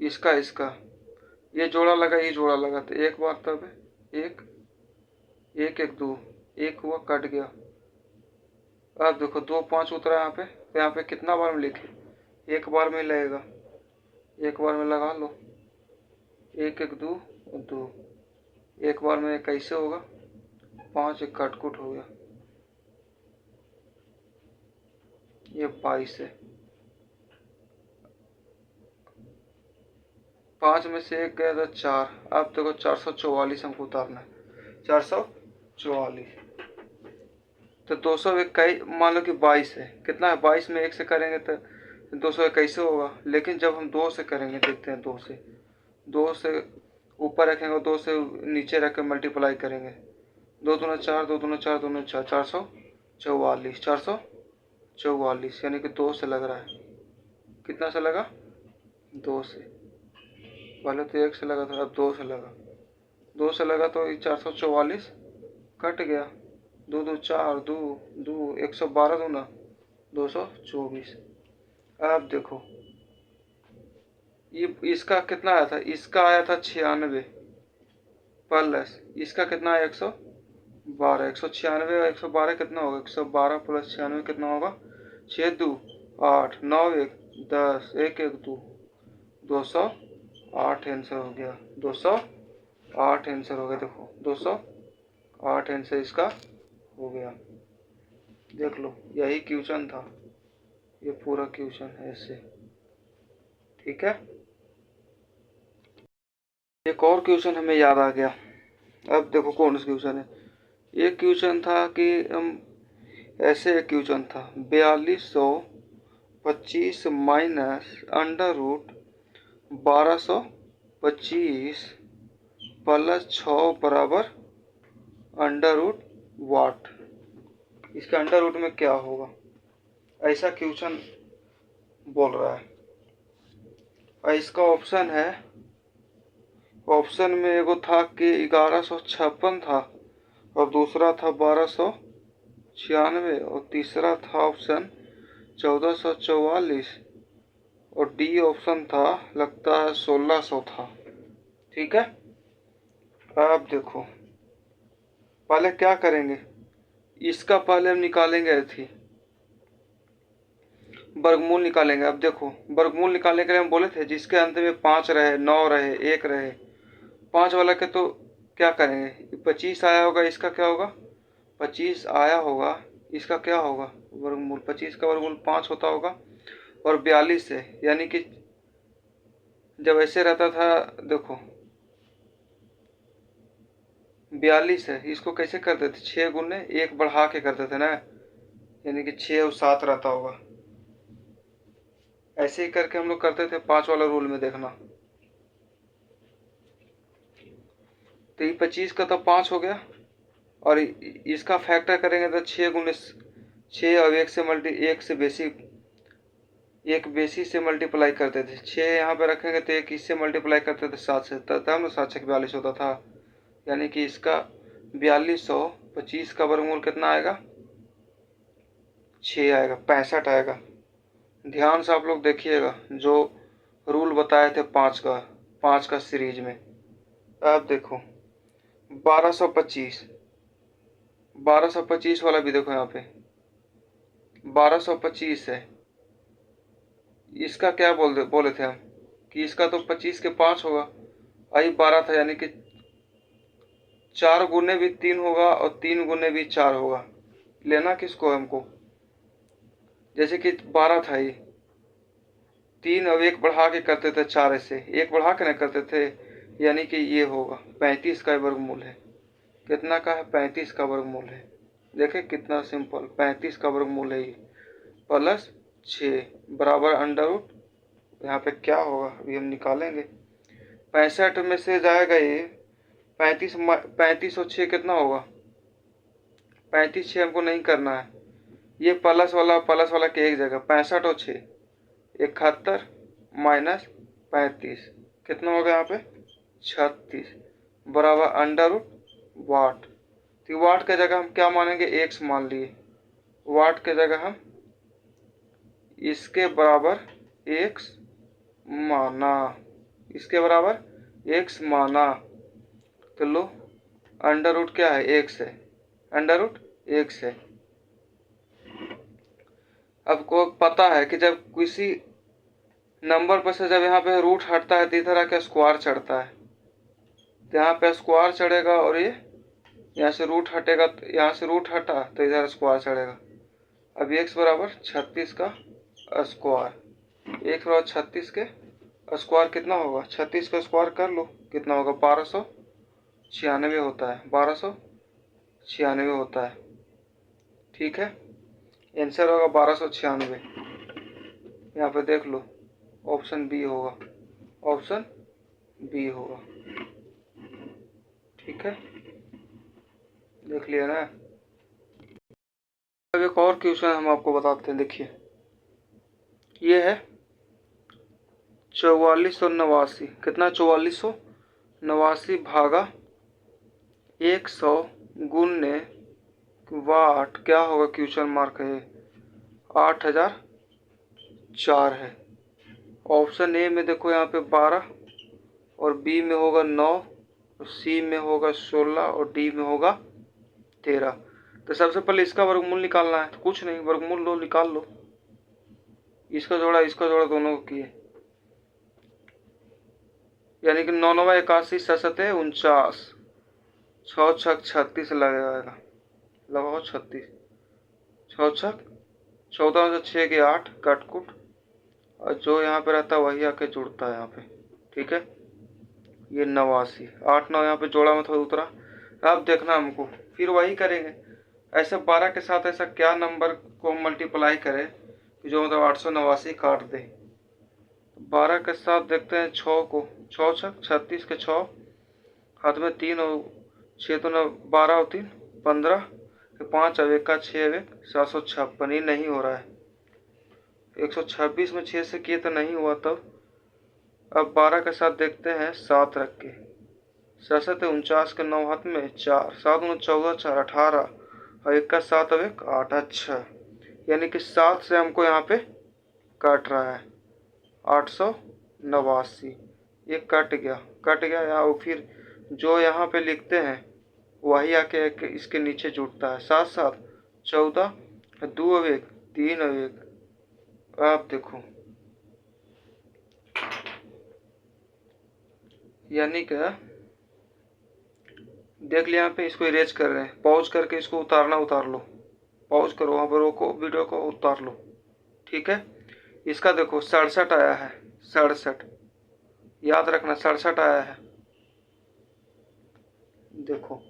इसका ये जोड़ा लगा, ये जोड़ा लगा, तो एक बार तब एक 1 1 2 1 हुआ, कट गया। अब देखो 2 5 उतरा यहाँ पे, तो यहाँ पे कितना बार में लिखे, एक बार में लगेगा, एक बार में लगा लो। 1 1 2 2, एक बार में कैसे होगा, 5 एक कटकुट हो गया, ये 22 है। 5 में से 1 गया था 4। अब देखो 444 हमको उतारना है, 444। तो 221 मान लो कि 22 है, कितना है, 22 में 1 से करेंगे तो 221 होगा। लेकिन जब हम 2 से करेंगे, देखते हैं 2 से ऊपर रखेंगे और 2 से नीचे रख कर मल्टीप्लाई करेंगे। 2 दूना 4, 2 दूना 4, 2 दूना 4, 444, 444, यानी कि 2 से लग रहा है। कितना से लगा, 2 से। पहले तो 1 से लगा था, अब 2 से लगा। 2 से लगा तो 444 कट गया। 2 2 4 2 2 112 दूना 224। अब देखो ये इसका कितना आया था, इसका आया था 96 प्लस इसका कितना आया 112। 196 और 112 कितना होगा, 112 प्लस 96 कितना होगा, 6 2 8 9 1 10 1 1 2 208 आंसर हो गया। 208 आंसर हो गया, देखो 208 आंसर इसका हो गया। देख लो यही क्वेश्चन था, ये पूरा क्वेश्चन है ऐसे। ठीक है, एक और क्वेश्चन हमें याद आ गया। अब देखो कौन सा क्वेश्चन है। एक क्वेश्चन था कि हम ऐसे एक क्वेश्चन था 4225 माइनस अंडर रूट 1225 प्लस 6 बराबर अंडर रूट वाट। इसका अंडर रूट में क्या होगा, ऐसा क्वेश्चन बोल रहा है। और इसका ऑप्शन है, ऑप्शन में एगो था कि 1156 था और दूसरा था 1296 और तीसरा था ऑप्शन 1444 और डी ऑप्शन था लगता है 1600 था। ठीक है, अब देखो पहले क्या करेंगे, इसका पहले हम निकालेंगे थी वर्गमूल निकालेंगे। अब देखो वर्गमूल निकालने के लिए हम बोले थे जिसके अंत में 5 रहे, 9 रहे, 1 रहे, 5 वाला के तो क्या करेंगे, 25 आया होगा, इसका क्या होगा, 25 आया होगा, इसका क्या होगा वर्गमूल, 25 का वर्गमूल 5 होता होगा और 42 है, यानी कि जब ऐसे रहता था देखो 42 है, इसको कैसे करते थे 6 गुने 1 बढ़ा के करते थे ना, यानी कि 6 और 7 रहता होगा। ऐसे ही करके हम लोग करते थे 5 वाला रूल में देखना। तो ये 25 का तो 5 हो गया और इसका फैक्टर करेंगे तो 6 गुने 6 और 1 से बेसी से मल्टीप्लाई करते थे। 6 यहाँ पे रखेंगे तो 1 इससे मल्टीप्लाई करते थे 7 से, तब ना 7 से 42 होता था। यानी कि इसका 4225 का वर्गमूल कितना आएगा, 6 आएगा, 65 आएगा। ध्यान से आप लोग देखिएगा जो रूल बताए थे 5 का सीरीज में। अब देखो 1225 वाला भी देखो, यहाँ पे 1225 है, इसका क्या बोले थे हम कि इसका तो 25 के 5 होगा, आई 12 था, यानी कि 4 गुने भी 3 होगा और 3 गुने भी 4 होगा। लेना किसको है हमको, जैसे कि 12 था, ये 3 और 1 बढ़ा के करते थे, 4 से 1 बढ़ा के ना करते थे, यानी कि ये होगा 35 का वर्गमूल है। कितना का है, 35 का वर्गमूल है। देखे कितना सिंपल, 35 का वर्गमूल है ये, प्लस 6 बराबर अंडर रूट, यहाँ पे क्या होगा अभी हम निकालेंगे। 65 में से जाएगा ये 35 और 6 कितना होगा, 35 6 हमको नहीं करना है, ये प्लस वाला के एक जगह 65 और 6 71 माइनस 35 कितना होगा यहाँ पे 36 बराबर अंडर रूट वाट। तो वाट के जगह हम क्या मानेंगे, एक्स मान लिए, वाट के जगह हम इसके बराबर एक्स माना, इसके बराबर एक्स माना। तो लो अंडर रूट क्या है, एक्स है, अंडर रूट एक्स है। अब को पता है कि जब किसी नंबर पर से जब यहाँ पे रूट हटता है तो इधर आके स्क्वायर चढ़ता है, तो यहाँ पे स्क्वायर चढ़ेगा और ये यहाँ से रूट हटेगा, तो यहाँ से रूट हटा तो इधर स्क्वायर चढ़ेगा। अब x बराबर 36 का स्क्वायर, एक बराबर 36 के स्क्वायर कितना होगा, 36 का स्क्वायर कर लो कितना होगा, 1296 होता है, 1296 होता है। ठीक है, आंसर होगा 1296, यहाँ पे देख लो ऑप्शन बी होगा, ऑप्शन बी होगा। ठीक है, देख लिया ना। अब एक और क्वेश्चन हम आपको बताते हैं, देखिए ये है 4489, कितना 4489 भागा 100 गुने वाट, क्या होगा क्वेश्चन मार्क है 8004 है। ऑप्शन ए में देखो यहाँ पे 12 और बी में होगा 9 और सी में होगा 16 और डी में होगा 13। तो सबसे पहले इसका वर्गमूल निकालना है, तो कुछ नहीं वर्गमूल लो निकाल लो, इसका जोड़ा दोनों को किए, यानी कि 9 9 81 सतह 49 6 6 36 लगेगा, लगाओ 36 6 6 14 से 6 के 8 कटकुट और जो यहाँ पे रहता है वही आके जुड़ता है यहाँ पे। ठीक है, ये 89 8 9 यहाँ पे जोड़ा में थोड़ा उतरा। अब देखना हमको फिर वही करेंगे, ऐसे 12 के साथ ऐसा क्या नंबर को मल्टीप्लाई करें कि जो मतलब 889 काट दे। 12 के साथ देखते हैं 6 को, 6 छक 36 के 6, हाथ में 3 और 6 तो न 12 और 3 15 के 5 अब एक का 6 अब एक 756। ही नहीं हो रहा है। 126 में 6 से किए तो नहीं हुआ। तब अब 12 के साथ देखते हैं 7 रख के, 7 49 के 9 हाथ में 4, 7 14 4 18 और एक का 7 अब एक 8। अच्छा, यानी कि 7 से हमको यहाँ पे काट रहा है 889। ये कट गया यहाँ। फिर जो यहाँ पे लिखते हैं वही आके इसके नीचे जुड़ता है। 7 7 14 2 अब एक 3 अब एक। आप देखो, यानी क्या, देख लिया यहाँ पे। इसको इरेज कर रहे हैं, पॉज करके इसको उतार लो, पॉज करो, वहाँ पर रोको वीडियो को, उतार लो। ठीक है, इसका देखो 67 आया है, 67, याद रखना 67 आया है। देखो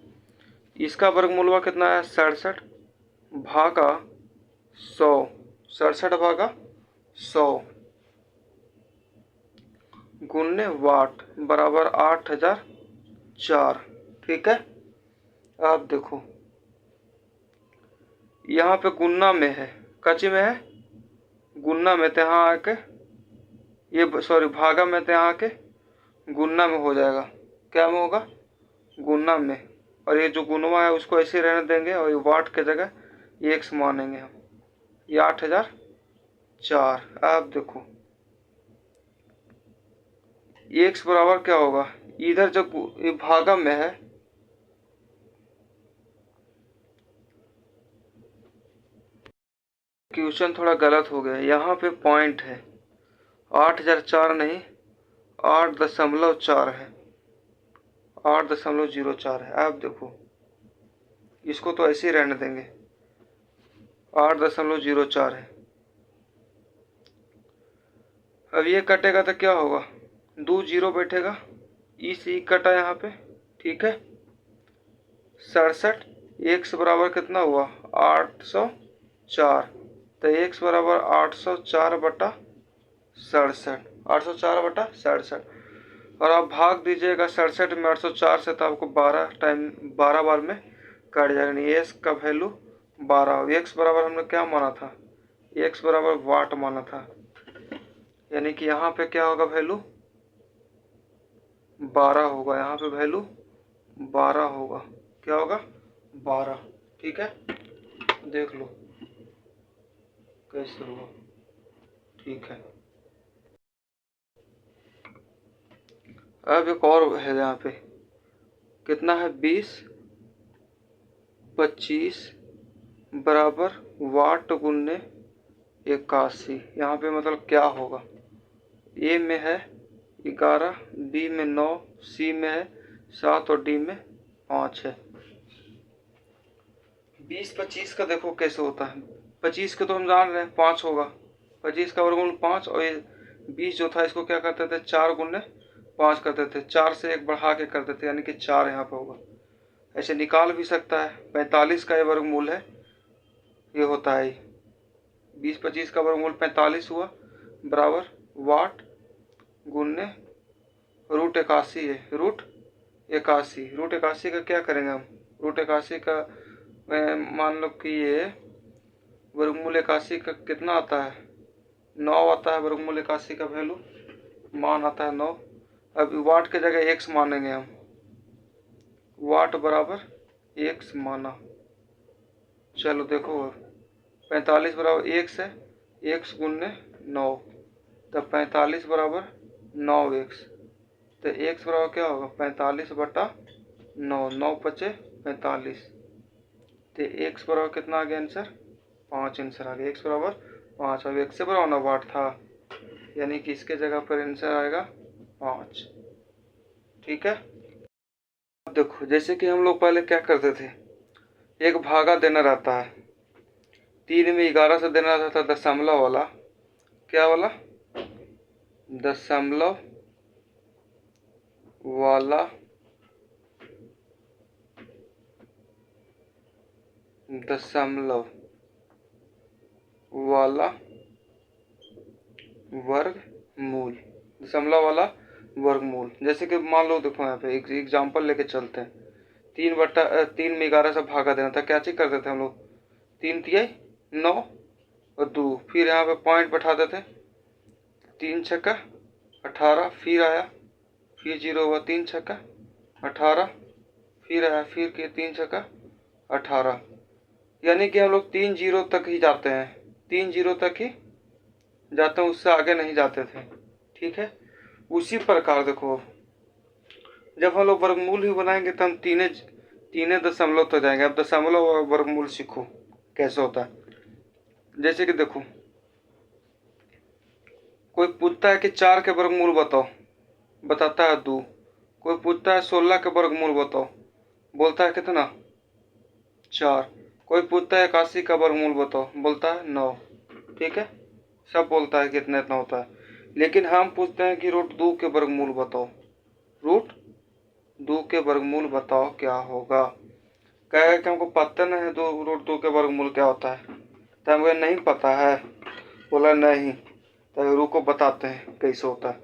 इसका वर्गमूलवा कितना है, 67 भागा 100, 67 भागा 100 गुन्ने वाट बराबर 8004। ठीक है, आप देखो यहाँ पे गुन्ना में है, कच्ची में है, गुन्ना में तो यहाँ आके ये सॉरी भागा में तो यहाँ आके गुन्ना में हो जाएगा। क्या में होगा, गुन्ना में। और ये जो गुनवा है उसको ऐसे रहने देंगे और ये वाट के जगह ये एक्स मानेंगे हम। ये 8004। आप देखो एक्स बराबर क्या होगा, इधर जब ये भागा में है, क्वेश्चन थोड़ा गलत हो गया। यहाँ पे पॉइंट है 8004 नहीं 8.4 है, 8.04 है। आप देखो इसको तो ऐसे ही रहने देंगे, 8.04 है। अब ये कटेगा तो क्या होगा, 2 जीरो बैठेगा, ई कटा यहाँ पे। ठीक है, 67 एक्स बराबर कितना हुआ 804, तो एक्स बराबर 804 बटा 67, 804/67। और आप भाग दीजिएगा 67 में 804 से, तो आपको 12 बार में कट जाएगा। नहीं, एक्स का वैल्यू 12। एक्स बराबर हमने क्या माना था, एक्स बराबर वाट माना था, यानी कि यहाँ पे क्या होगा, वैल्यू 12 होगा। यहाँ पे वैल्यू 12 होगा। क्या होगा, 12। ठीक है, देख लो कैसे हुआ। ठीक है, अब एक और है यहाँ पे, कितना है 20 25 बराबर वाट गुन्ने 81। यहाँ पे मतलब क्या होगा, ए में है 11, बी में 9, सी में है 7 और डी में 5 है। 20 25 का देखो कैसे होता है। 25 के तो हम जान रहे हैं 5 होगा, 25 का वर्गमूल 5। और ये 20 जो था इसको क्या करते थे, 4 गुने 5 करते थे, 4 से 1 बढ़ा के करते थे, यानी कि 4 यहाँ पे होगा। ऐसे निकाल भी सकता है। 45 का ये वर्गमूल है, ये होता है 20 25 का वर्गमूल 45 हुआ, बराबर वाट गुन्ने √81 है, √81। √81 का क्या करेंगे हम, √81 का मान लो कि ये वर्गमूल 81 का कितना आता है, 9 आता है। वर्गमूल 81 का वैल्यू मान आता है 9। अब वाट के जगह एक्स मानेंगे हम, वाट बराबर एक्स माना। चलो देखो 45 बराबर एक्स है, एक्स गुन्ने 9, तब 45 बराबर 9x। तो एक्स बराबर क्या होगा 45/9, 9 पचे 45। तो एक्स बराबर कितना आ गया आंसर, 5 आंसर आ गया। एक्स बराबर 5। अब एक्स से बराबर 9 वाट था, यानी कि इसके जगह पर आंसर आएगा 5। ठीक है, अब देखो जैसे कि हम लोग पहले क्या करते थे, एक भागा देना रहता है, 3 में 11 से देना रहता था दशमलव वाला। क्या वाला, दशमलव वाला दशमलव वाला वर्गमूल, दशमलव वाला वर्गमूल। जैसे कि मान लो, देखो यहाँ पे एक एग्जाम्पल लेके चलते हैं। 3 में 11 से भागा देना था, क्या चीज करते थे हम लोग, 3 तिहाई 9 और 2, फिर यहाँ पे पॉइंट बैठा देते, 3 छक्का 18, फिर आया, फिर 0 हुआ, 3 छक्का 18, फिर आया, फिर के 3 छक्का 18। यानी कि हम लोग 3 0 तक ही जाते हैं, 3 0 तक ही जाते हैं, उससे आगे नहीं जाते थे। ठीक है, उसी प्रकार देखो, जब हम लोग वर्गमूल ही बनाएंगे तो हम तीने दशमलव तक जाएंगे। अब दशमलव और वर्गमूल सीखो कैसे होता है। जैसे कि देखो, कोई पूछता है कि 4 के वर्गमूल बताओ, बताता है 2। कोई पूछता है 16 के वर्गमूल बताओ, बोलता है कितना, 4। कोई पूछता है 81 का वर्गमूल बताओ, बोलता है 9। ठीक है, सब बोलता है कि इतना इतना होता है। लेकिन हम पूछते हैं कि √2 के वर्गमूल बताओ, √2 के वर्गमूल बताओ क्या होगा। कहेगा कि हमको पता नहीं है √2 के वर्गमूल क्या होता है, तो हमको नहीं पता है, बोला नहीं, तो रुको बताते हैं कैसे होता है।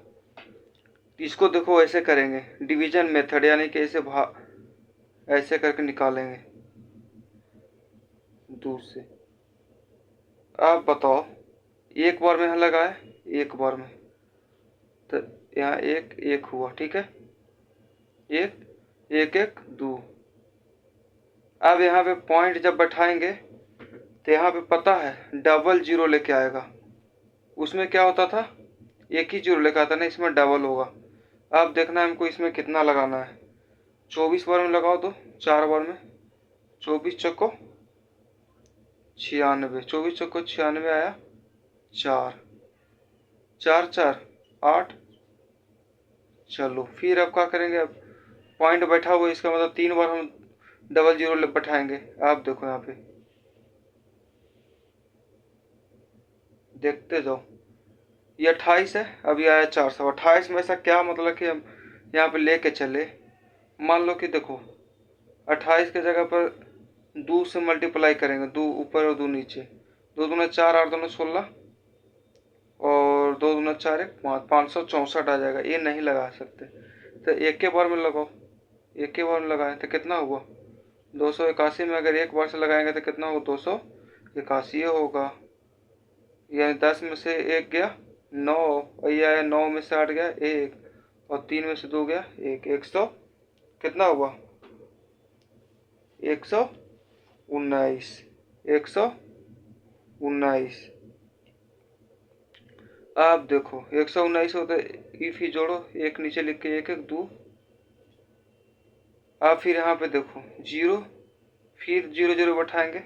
इसको देखो ऐसे करेंगे, डिवीजन मेथड, यानी कि ऐसे करके निकालेंगे दूर से। आप बताओ, एक बार में यहाँ लगाए, एक बार में, तो यहाँ एक एक हुआ। ठीक है, एक एक एक 2। अब यहाँ पे पॉइंट जब बैठाएंगे तो यहाँ पे पता है डबल 0 लेके आएगा। उसमें क्या होता था, एक ही 0 लेके आता ना, इसमें डबल होगा। अब देखना है हमको इसमें कितना लगाना है। 24 बार में लगाओ तो 4 बार में, 24 चौको 96, 24 चौको 96 आया, 4 4 4 8। चलो फिर अब क्या करेंगे, अब पॉइंट बैठा हुआ, इसका मतलब 3 बार हम डबल 0 बैठाएंगे। आप देखो यहाँ पे, देखते जाओ, ये 28 है, अभी आया 428 में। ऐसा क्या मतलब कि हम यहाँ पे लेके चले, मान लो कि देखो 28 के जगह पर 2 से मल्टीप्लाई करेंगे, 2 ऊपर और 2 नीचे, 2 दूना 4, 8 दूना 16 और 2 दूना 4 1 5, 564 आ जाएगा। ये नहीं लगा सकते, तो एक के बार में लगाओ, एक के बार में लगाएं तो कितना हुआ, 281 में अगर एक बार से लगाएंगे तो कितना होगा, 281 होगा। यानी 10 में से 1 गया 9, और ये आया 9 में से 8 गया 1, और 3 में से 2 गया 1, 100 कितना हुआ, 119, 119। आप देखो 119 होता है, इफ ही जोड़ो, एक नीचे लिख के 1 1 2। आप फिर यहाँ पे देखो 0, फिर 0 0 बैठाएंगे।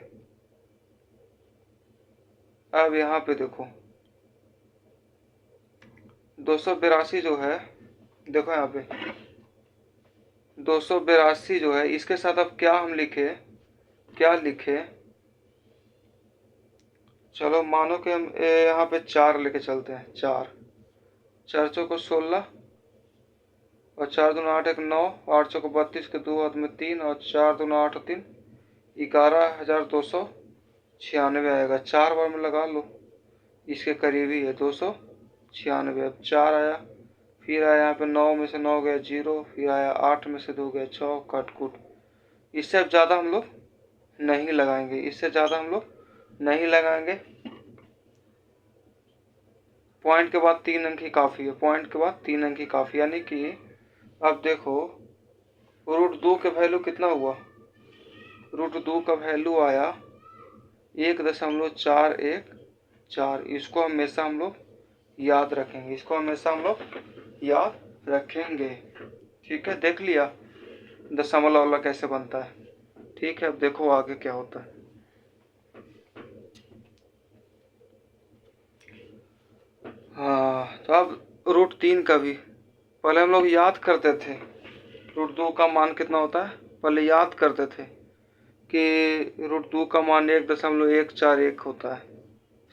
अब यहाँ पे देखो 282 जो है, देखो यहाँ पे 282 जो है, इसके साथ अब क्या हम लिखे, क्या लिखे, चलो मानो कि हम यहाँ पे 4 लेके चलते हैं। 4 4 चौको 16 और 4 दूना 8 1 9, 8 चौको 32 के 2 हाथ में 3 और 4 दूना 8 3, 11,296 आएगा। 4 बार में लगा लो, इसके करीब ही है 296। अब 4 आया, फिर आया यहाँ पे 9 में से 9 गया 0, फिर आया 8 में से 2 गया 6, कट कुट। इससे अब ज़्यादा हम लोग नहीं लगाएंगे, इससे ज़्यादा हम लोग नहीं लगाएंगे। पॉइंट के बाद 3 अंक ही काफ़ी है, पॉइंट के बाद 3 अंक ही काफ़ी। यानी कि अब देखो √2 का वैल्यू कितना हुआ, √2 का वैल्यू आया 1.414। इसको हमेशा हम लोग याद रखेंगे, इसको हमेशा हम लोग याद रखेंगे। ठीक है, देख लिया दशमलव वाला कैसे बनता है। ठीक है, अब देखो आगे क्या होता है। हाँ, तो अब √3 का भी पहले हम लोग याद करते थे, √2 का मान कितना होता है, पहले याद करते थे कि √2 का मान 1.141 होता है।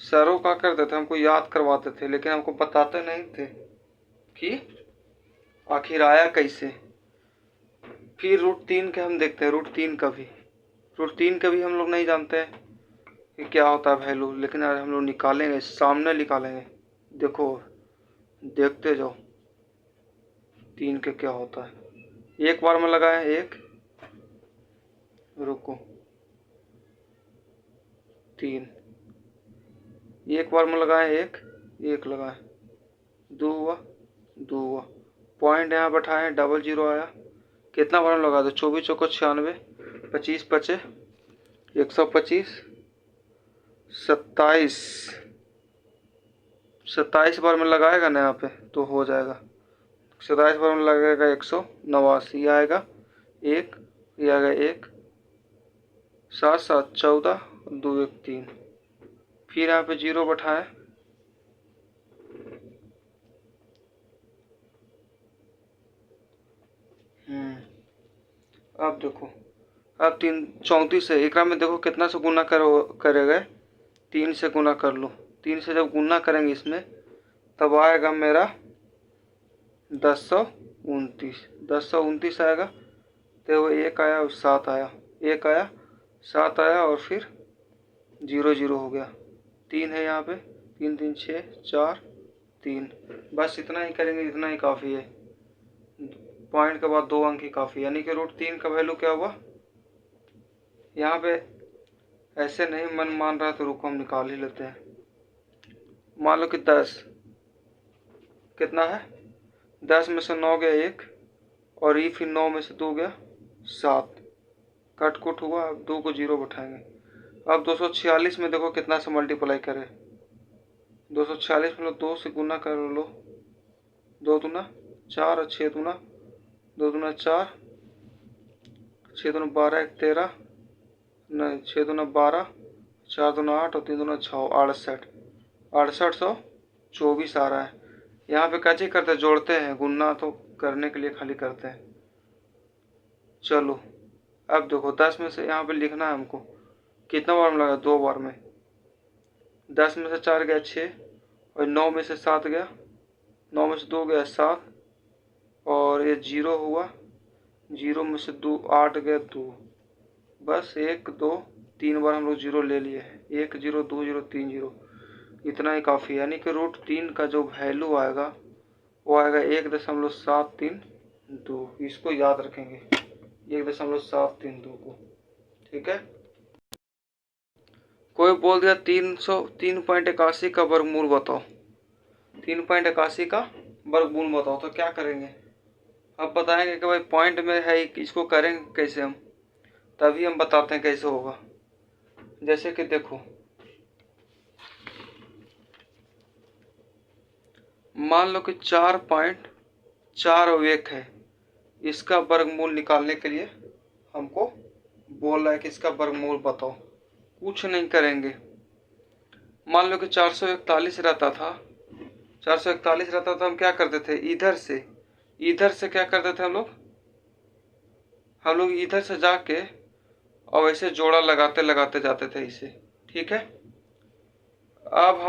सरों का करते थे, हमको याद करवाते थे, लेकिन हमको बताते नहीं थे कि आखिर आया कैसे। फिर √3 के हम देखते हैं, √3 का भी रूट 3 का भी हम लोग नहीं जानते हैं कि क्या होता है वैल्यू, लेकिन यार हम लोग निकालेंगे, सामने निकालेंगे। देखो, देखते जाओ 3 के क्या होता है। एक बार में लगाए एक, रुको 3, एक बार में लगाए एक, एक लगाए, 2 हुआ, 2 हुआ। पॉइंट यहाँ बैठाए, डबल जीरो आया। कितना बार में लगा दो, 24 चौको 96, 25 बचे 125, 27, 27 बार में लगाएगा ना यहाँ पे तो हो जाएगा। 27 बार में लगेगा 189 आएगा। एक ये आएगा एक, 7 7 14, 2 1 3। फिर यहाँ पे जीरो बैठाएं, अब देखो, अब 3 34 है, एक में देखो कितना से गुना करेगा, 3 से गुना कर लो। 3 से जब गुना करेंगे इसमें तब आएगा मेरा 1029, 1029 आएगा। तो वो एक आया और 7 आया, एक आया 7 आया और फिर 0 0 हो गया। 3 है यहाँ पे, 3 3 6 4 3, बस इतना ही करेंगे, इतना ही काफ़ी है। पॉइंट के बाद 2 अंक ही काफ़ी, यानी कि रूट 3 का वैल्यू क्या हुआ। यहाँ पे ऐसे नहीं मन मान रहा तो रुको हम निकाल ही लेते हैं। मान लो कि 10 कितना है, 10 में से 9 गया एक, और ये फिर 9 में से 2 गया 7, कट कुट हुआ। अब 2 को 0 बैठाएंगे। अब 246 में देखो कितना से मल्टीप्लाई करें, 246 में 2 से गुना कर लो, 2 दूना 4 और 6 दूना 2 दूना 4, 6 दूना 12 1 13, नहीं 6 दूना 12, 4 दूना 8 और 3 दूना 6, 68, 6824 आ रहा है। यहाँ पे कैसे करते हैं, जोड़ते हैं, गुना तो करने के लिए खाली करते हैं। चलो अब देखो 10 में से यहाँ पे लिखना है हमको, कितना बार में लगा, 2 बार में। 10 में से 4 गया 6, और 9 में से 7 गया, 9 में से 2 गया 7, और ये 0 हुआ, 0 में से 2 8 गया 2, बस 1 2 3 बार हम लोग 0 ले लिए, 1 0 2 0 3 0, इतना ही काफ़ी। यानी कि रूट 3 का जो वैल्यू आएगा वो आएगा 1.732। इसको याद रखेंगे, 1.732 को, ठीक है। कोई बोल दिया 3.81 का वर्गमूल बताओ, 3.81 का वर्गमूल बताओ, तो क्या करेंगे। अब बताएंगे कि भाई पॉइंट में है, इसको करेंगे कैसे हम, तभी हम बताते हैं कैसे होगा। जैसे कि देखो, मान लो कि 4.41 है, इसका वर्गमूल निकालने के लिए हमको बोल रहा है कि इसका वर्गमूल बताओ। कुछ नहीं करेंगे, मान लो कि 441 रहता था, 441 रहता था, हम क्या करते थे, इधर से क्या करते थे हम लोग इधर से जाके और ऐसे जोड़ा लगाते लगाते जाते थे इसे, ठीक है। अब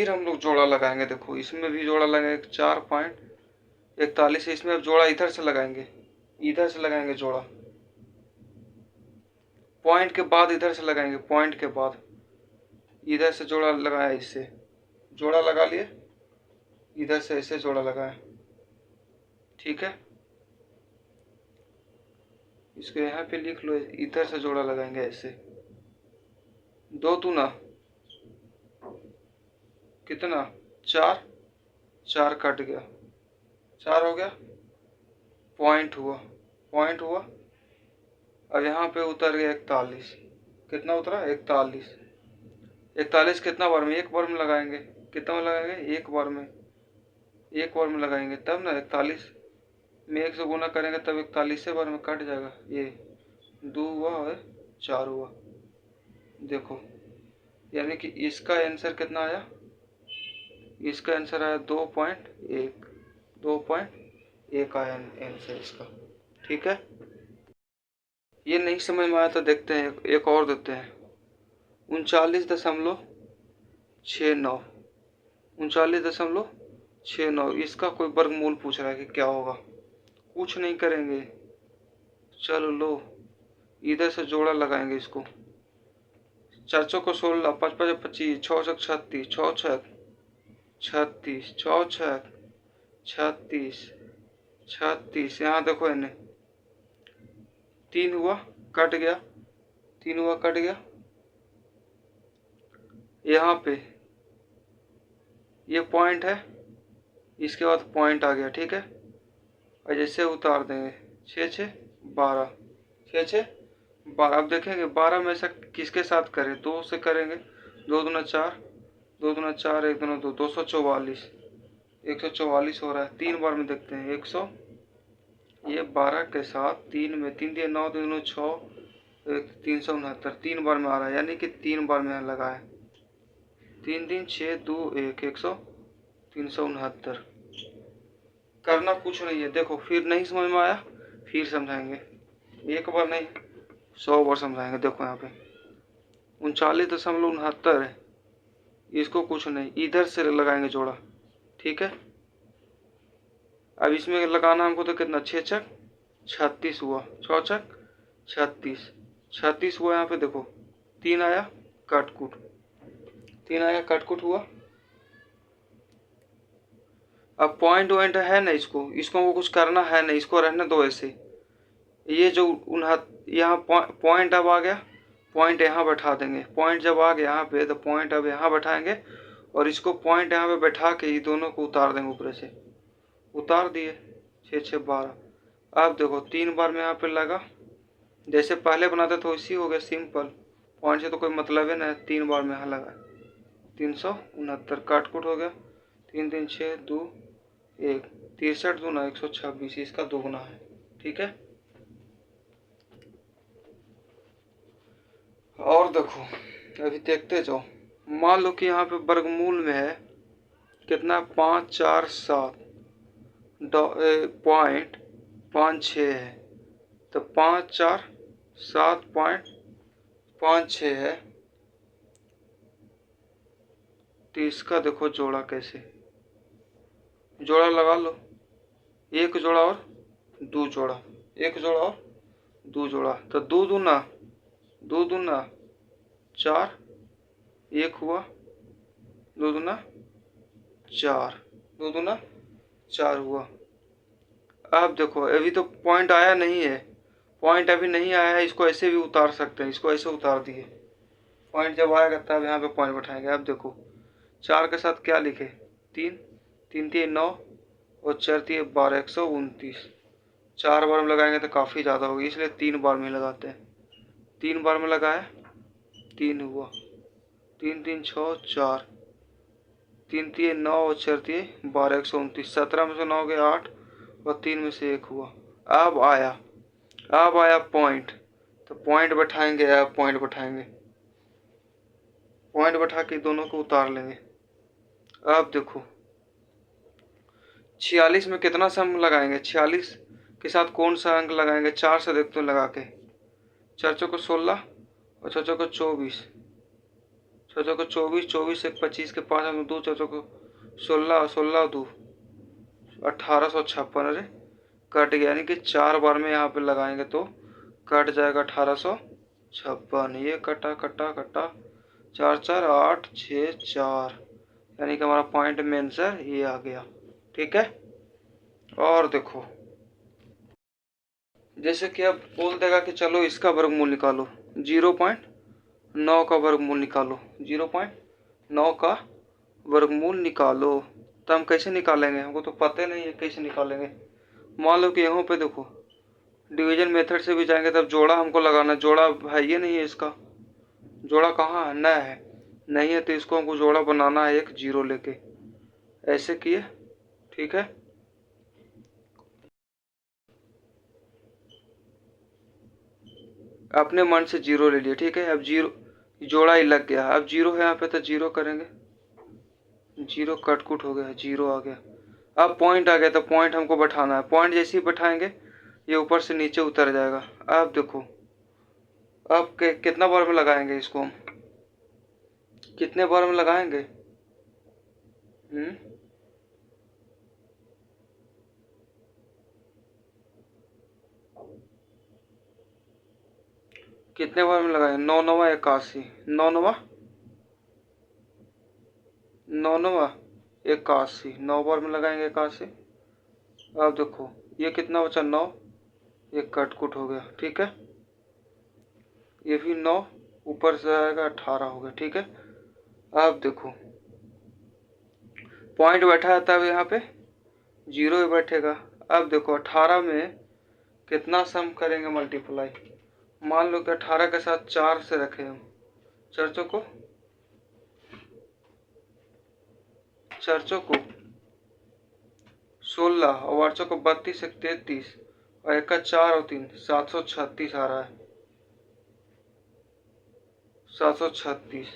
हम लोग जोड़ा लगाएंगे, देखो इसमें भी जोड़ा लगाएंगे, 4.41 है, इसमें अब जोड़ा इधर से लगाएंगे जोड़ा, पॉइंट के बाद इधर से लगाएंगे, पॉइंट के बाद इधर से जोड़ा लगाया, इससे जोड़ा लगा लिए, इधर से ऐसे जोड़ा लगाया, ठीक है। इसको यहाँ पे लिख लो, इधर से जोड़ा लगाएंगे ऐसे, 2 दूना कितना 4, 4 कट गया, 4 हो गया, पॉइंट हुआ। अब यहाँ पे उतर गया 41, कितना उतरा 41, 41 कितना बार में, एक बार में लगाएंगे, कितना में लगाएंगे, एक बार में लगाएंगे, तब ना 41 में 1 से गुना करेंगे तब 41 बार में कट जाएगा, ये 2 हुआ और 4 हुआ। देखो यानी कि इसका आंसर कितना आया, इसका आंसर आया 2.1 आया आंसर इसका, ठीक है। ये नहीं समझ में आया तो देखते हैं, एक और देते हैं, 39.69, इसका कोई वर्गमूल पूछ रहा है कि क्या होगा। कुछ नहीं करेंगे, चलो लो इधर से जोड़ा लगाएंगे इसको। 4 चौको 16, 5 5 25, 6 छक 36, 6 छक 36, 6 छक 36, 36। यहाँ देखो इन्हें 3 हुआ, कट गया, 3 हुआ कट गया। यहाँ पे ये पॉइंट है, इसके बाद पॉइंट आ गया, ठीक है। और जैसे उतार देंगे 6 6 12, 6 6 12। अब देखेंगे 12 में से किसके साथ करें, 2 से करेंगे, 2 दूना 4, 2 दूना 4, 1 दूना 2, 244, 144 हो रहा है। 3 बार में देखते हैं, 100, ये 12 के साथ 3 में 3 दिए 9, 2 6, 369, 3 बार में आ रहा है, यानी कि 3 बार में यहाँ लगा है। 3 3 6 2 1, 100, 369। करना कुछ नहीं है, देखो फिर नहीं समझ में आया फिर समझाएंगे, एक बार नहीं 100 बार समझाएंगे। देखो यहाँ पे 39.69 है, इसको कुछ नहीं, इधर से लगाएंगे जोड़ा, ठीक है। अब इसमें लगाना हमको तो कितना, 6 छक 36 हुआ, 6 छक 36, 36 हुआ। यहाँ पे देखो 3 आया काटकुट, 3 आया काटकुट हुआ। अब पॉइंट वॉइंट है ना, इसको इसको कुछ करना है नहीं, इसको रहने दो ऐसे। ये जो यहाँ पॉइंट अब आ गया, पॉइंट यहाँ बैठा देंगे। पॉइंट जब आ गया यहाँ पे तो पॉइंट अब यहाँ बैठाएंगे, और इसको पॉइंट यहाँ पे बैठा के ये दोनों को उतार देंगे ऊपर से। उतार दिए 6 6 12। अब देखो 3 बार में यहाँ पे लगा, जैसे पहले बनाते थे वैसे हो गया सिंपल। पॉइंट से तो कोई मतलब है ना, 3 बार में यहाँ लगा 369, काटकुट हो गया। 3 3 6 2 1, 63 दूना 126, इसका दोगुना है, ठीक है। और देखो अभी देखते जाओ, मान लो कि यहाँ पे वर्गमूल में है कितना, 5 4 7 पॉइंट 5 6 है, तो 5 4 7 पॉइंट 5 6 है। तो इसका देखो जोड़ा कैसे, जोड़ा लगा लो, एक जोड़ा और 2 जोड़ा, एक जोड़ा और 2 जोड़ा, तो 2 दूना 2 दूना 4, 1 हुआ, 2 दूना 4, 2 दूना 4 हुआ। अब देखो अभी तो पॉइंट आया नहीं है, पॉइंट अभी नहीं आया है, इसको ऐसे भी उतार सकते हैं, इसको ऐसे उतार दिए। पॉइंट जब आएगा तब यहाँ पे पॉइंट बैठाएंगे। अब देखो 4 के साथ क्या लिखे, 3 3 3 9 और 4 3 12, 129। 4 बार में लगाएंगे तो काफ़ी ज़्यादा होगी, इसलिए 3 बार में लगाते हैं। 3 बार में लगाया 3 हुआ, 3 3 6 4, 3 3 9 और 4 3 12, 129। 17 में से 9 गए 8 और 3 में से 1 हुआ। अब आया पॉइंट, तो पॉइंट बैठाएंगे, अब पॉइंट बैठाएंगे, पॉइंट बैठा के दोनों को उतार लेंगे। अब देखो 46 में कितना सा अंक लगाएंगे, 46 के साथ कौन सा अंक लगाएंगे, 4 से देखते हो लगा के। 4 चौको 16 और 6 चौको 24, 6 चौको 24, 24 1 25 के 5 अंक 2, 4 चौको 16 और 16 2 1856। अरे कट गया, यानी कि 4 बार में यहाँ पे लगाएंगे तो कट जाएगा 1856। ये कटा कटा कटा, 4 4 8 6 4, यानी कि हमारा पॉइंट में आंसर ये आ गया, ठीक है। और देखो जैसे कि अब बोल देगा कि चलो इसका वर्गमूल निकालो, 0.9 का वर्गमूल निकालो, 0.9 का वर्गमूल निकालो। तो हम कैसे निकालेंगे, हमको तो पता नहीं है कैसे निकालेंगे। मान लो कि यहाँ पे देखो डिवीजन मेथड से भी जाएंगे, तब जोड़ा हमको लगाना, जोड़ा है ये नहीं है, इसका जोड़ा कहाँ है, न है, नहीं है, तो इसको हमको जोड़ा बनाना है एक 0 लेके, ऐसे किए, ठीक है। अपने मन से 0 ले लिए, ठीक है। अब 0 जोड़ा ही लग गया, अब 0 है यहाँ पे तो 0 करेंगे, 0 कटकुट हो गया, 0 आ गया। अब पॉइंट आ गया, तो पॉइंट हमको बैठाना है, पॉइंट जैसे ही बैठाएंगे ये ऊपर से नीचे उतर जाएगा। अब देखो अब कितना बार में लगाएंगे इसको, हम कितने बार में लगाएंगे, कितने बार में लगाएंगे? 9 नवा 81, 9 नवा 9 नवा 81, 9 बार में लगाएंगे 81। अब देखो ये कितना बचा? 9, ये कट कुट हो गया, ठीक है। ये भी 9 ऊपर से आएगा 18 हो गया, ठीक है। अब देखो पॉइंट बैठा है तब यहाँ पे 0 ही बैठेगा। अब देखो 18 में कितना सम करेंगे मल्टीप्लाई? मान लो कि 18 के साथ 4 से रखे हम, चर्चों को 16 और वार्चों को 32 से 33 और एक का 4 और 3 736 आ रहा है। 736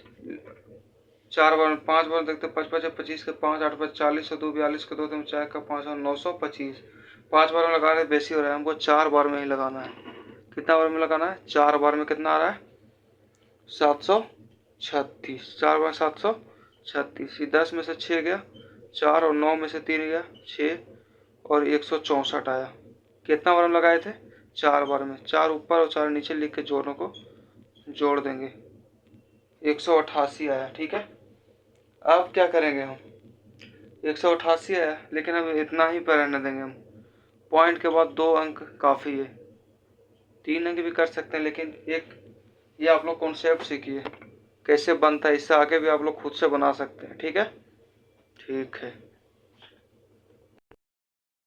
4 बार 5 बार देखते, 5 5 25 के 5 8 5 40 2 42 के 2 3 4 का 5 और 925। 5 बार में लगा रहे बेसी हो रहा है, हमको 4 बार में ही लगाना है। कितना बार में लगाना है? 4 बार में। कितना आ रहा है? 736। 4 बार 736, 10 में से 6 गया 4 और 9 में से 3 गया 6 और 164 आया। कितना बार हम लगाए थे? 4 बार में। 4 ऊपर और 4 नीचे लिख के जोड़ों को जोड़ देंगे, 188 आया, ठीक है। अब क्या करेंगे हम? 188 आया, लेकिन हम इतना ही पर रहने देंगे। हम पॉइंट के बाद 2 अंक काफ़ी है, 3 अंक भी कर सकते हैं, लेकिन एक ये आप लोग कॉन्सेप्ट सीखिए कैसे बनता है, इससे आगे भी आप लोग खुद से बना सकते हैं, ठीक है। ठीक है,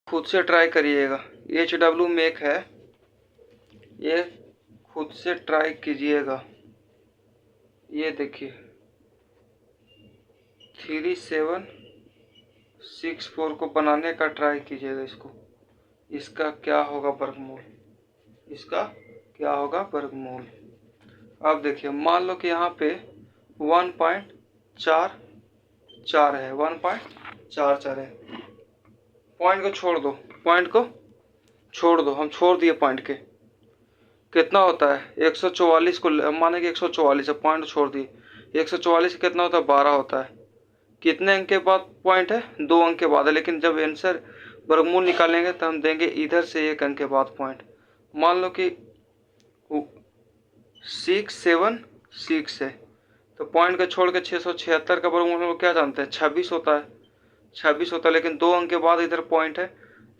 खुद से ट्राई करिएगा। HW मेक है, ये खुद से ट्राई कीजिएगा। ये देखिए 3764 को बनाने का ट्राई कीजिएगा। इसका क्या होगा वर्गमूल? इसका क्या होगा वर्गमूल? अब देखिए मान लो कि यहाँ पे 1.44 है, 1.44 है। पॉइंट को छोड़ दो, हम छोड़ दिए पॉइंट के। कितना होता है? 144 को माने कि 144 है, पॉइंट छोड़ दिए। 144 कितना होता है? 12 होता है। कितने अंक के बाद पॉइंट है? 2 अंक के बाद है, लेकिन जब आंसर वर्गमूल निकालेंगे तो हम देंगे इधर से 1 अंक के बाद पॉइंट। मान लो कि 676 है, तो पॉइंट का छोड़ के 676 का वर्गमूल हम लोग क्या जानते हैं? 26 होता है। 26 होता है, लेकिन 2 अंक के बाद इधर पॉइंट है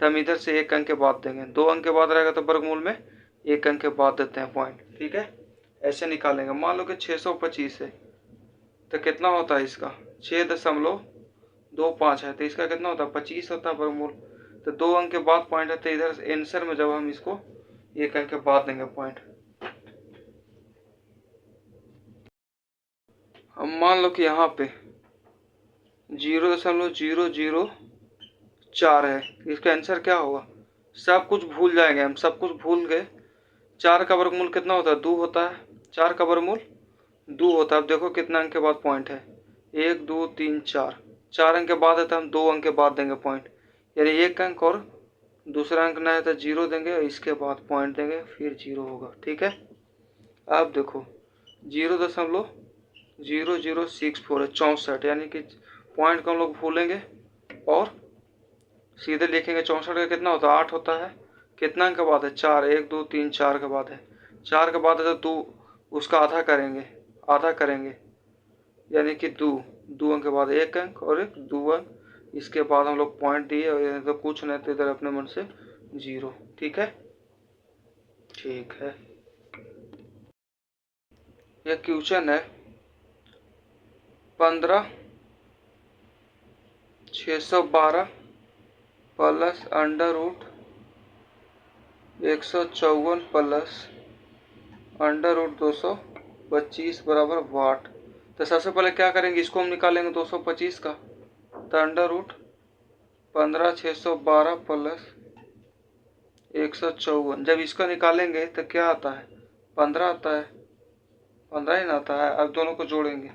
तो हम इधर से 1 अंक के बाद देंगे। 2 अंक के बाद रहेगा तो वर्गमूल में 1 अंक के बाद देते हैं पॉइंट, ठीक है। ऐसे निकालेंगे। मान लो कि 625 है तो कितना होता है इसका? 6.25 है, तो इसका कितना होता है? 25 होता है वर्गमूल। तो 2 अंक के बाद पॉइंट है, तो इधर आंसर में जब हम इसको 1 अंक के बाद देंगे पॉइंट। अब मान लो कि यहाँ पे 0.004 है, इसका आंसर क्या होगा? सब कुछ भूल जाएंगे हम, सब कुछ भूल गए। 4 का वर्गमूल कितना होता है? 2 होता है। 4 का वर्गमूल 2 होता है। अब देखो कितना अंक के बाद पॉइंट है? 1 2 3 4। 4 अंक के बाद है तो हम 2 अंक के बाद देंगे पॉइंट, यानी 1 अंक और दूसरा अंक ना है तो 0 देंगे और इसके बाद पॉइंट देंगे, फिर 0 होगा, ठीक है। अब देखो 0.0064 है, 64, यानी कि पॉइंट को हम लोग भूलेंगे और सीधे लिखेंगे। 64 का कितना होता है? 8 होता है। कितना अंक के बाद है? 4, 1 2 3 4 के बाद है। 4 के बाद है तो 2, उसका आधा करेंगे, यानी कि 2 अंक के बाद 1 अंक और 2 अंक, इसके बाद हम लोग पॉइंट दिए और तो कुछ नहीं, तो इधर अपने मन से 0, ठीक है। ठीक है, यह क्वेश्चन है 15,612 प्लस √154 प्लस √225 बराबर वाट। तो सबसे पहले क्या करेंगे? इसको हम निकालेंगे 225 का, तो √15,612 प्लस 154। जब इसका निकालेंगे तो क्या आता है? 15 आता है, 15 ही ना आता है। अब दोनों को जोड़ेंगे,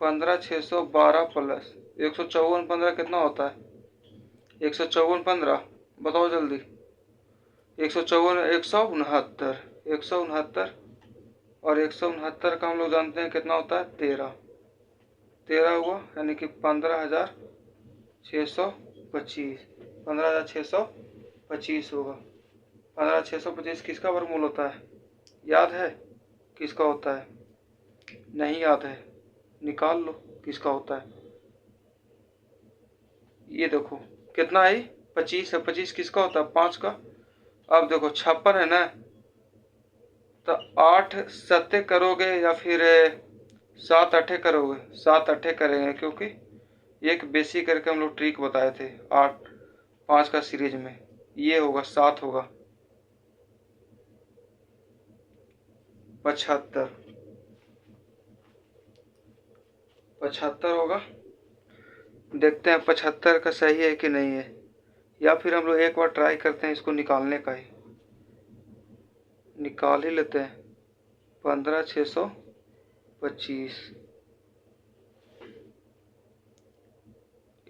15,612 प्लस 154, 15 कितना होता है? 154 15, बताओ जल्दी। 154 169 और 169 का हम लोग जानते हैं कितना होता है? 13 हुआ, यानी कि 15,625, 15,625 होगा। 15,625 किसका वर्गमूल होता है? याद है किसका होता है? नहीं याद है, निकाल लो किसका होता है। ये देखो कितना है, 25 है। 25 किसका होता है? 5 का। अब देखो 56 है ना, तो 8 सत्ते करोगे या फिर 7 अठे करोगे? 7 अठे करेंगे, क्योंकि एक बेसी करके हम लोग ट्रिक बताए थे 8 5 का सीरीज में। ये होगा 7 होगा 75। 75 होगा। देखते हैं 75 का सही है कि नहीं है, या फिर हम लोग एक बार ट्राई करते हैं इसको निकालने का ही। निकाल ही लेते हैं। 15,625।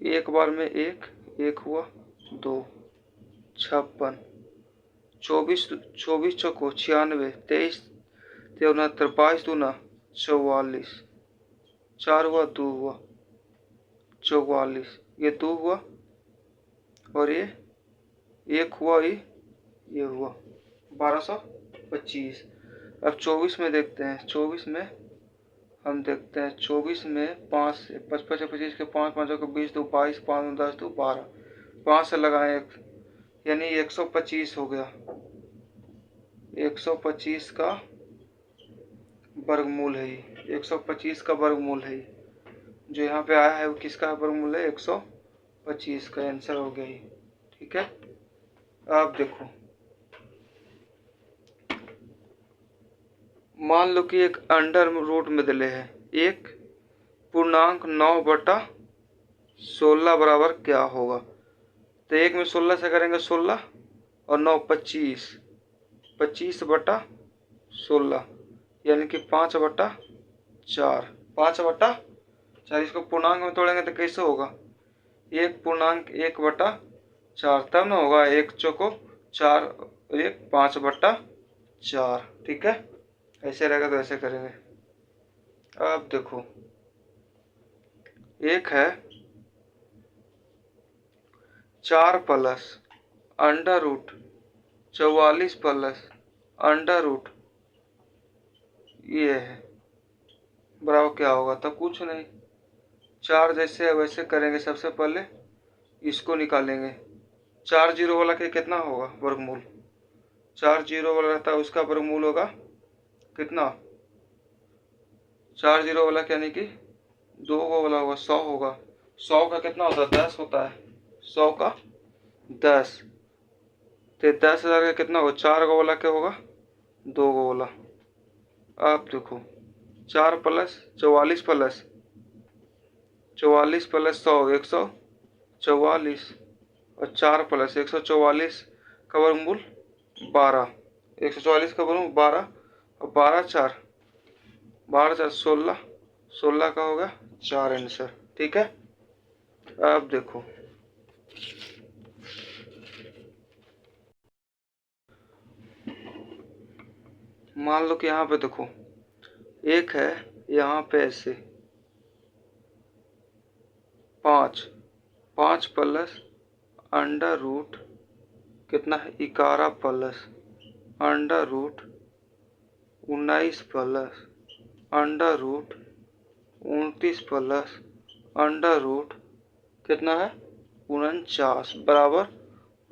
एक बार में एक, एक हुआ 2, 56, 24 24 चौको 96, 23 69, 22 दूना 44, 4 हुआ 2 हुआ 44, ये 2 हुआ और ये 1 हुआ, ये हुआ 1225। अब 24 में देखते हैं। 24 में हम देखते हैं, 24 में 5 से 55 25 के 5 5 को 20 2 22 5 10 2 12, 5 से लगाए एक, यानी 125 हो गया। 125 का वर्गमूल है ये। 125 का वर्गमूल है ये। जो यहाँ पे आया है वो किसका वर्गमूल है? 125 का आंसर हो गया ये। ठीक है। अब देखो, मान लो कि एक अंडर रूट में दिले है, एक पूर्णांक 9/16 बराबर क्या होगा? तो एक में 16 से करेंगे 16 और 9 25, 25/16, यानी कि 5/4, 5/4। इसको पूर्णांक में तोड़ेंगे तो कैसे होगा? एक पूर्णांक 1/4, तब ना होगा। एक चौको 4, एक 5/4। ठीक है, ऐसे रहेगा तो ऐसे करेंगे। अब देखो, एक है 4 plus under root 44 plus under root, ये है बराबर क्या होगा? तो कुछ नहीं, 4 जैसे है वैसे करेंगे। सबसे पहले इसको निकालेंगे। 4 जीरो वाला के कितना होगा वर्गमूल? 4 जीरो वाला रहता है, उसका वर्गमूल होगा कितना? 4 जीरो वाला यानी कि 2 वाला होगा 100 होगा। 100 का कितना होता है? 10 होता है। 100 का 10, तो 10,000 का कितना होगा? 4 गो वाला क्या होगा? 2 गो वाला। अब देखो, 4 प्लस 44 प्लस 44 प्लस 100 144, और 4 प्लस 144 का वर्गमूल 12, 144 का वर्गमूल 12, और 12 4, 12 4 16, 16 का होगा 4 आंसर। ठीक है। अब देखो, मान लो कि यहाँ पे देखो एक है, यहाँ पे ऐसे 5 प्लस अंडर रूट कितना है? 11 plus under root 19 plus under root 29 plus under root कितना है? 49 बराबर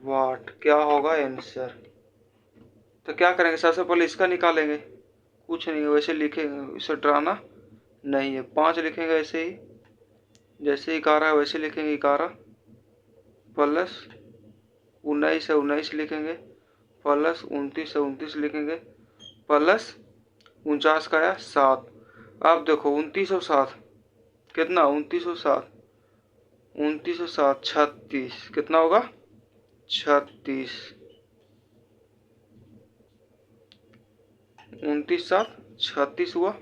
वाट। क्या होगा आंसर? तो क्या करेंगे? सबसे पहले इसका निकालेंगे। कुछ नहीं, वैसे लिखेंगे, इसे डराना नहीं है। 5 लिखेंगे ऐसे ही, जैसे 11 है वैसे लिखेंगे। 11 प्लस 19 है 19 लिखेंगे, प्लस 29 है 29 लिखेंगे, प्लस 49 का आया 7। अब देखो 29 और 7 कितना? 29 और 7, 29 और 7 36, कितना होगा? 36। 29 7 36 हुआ।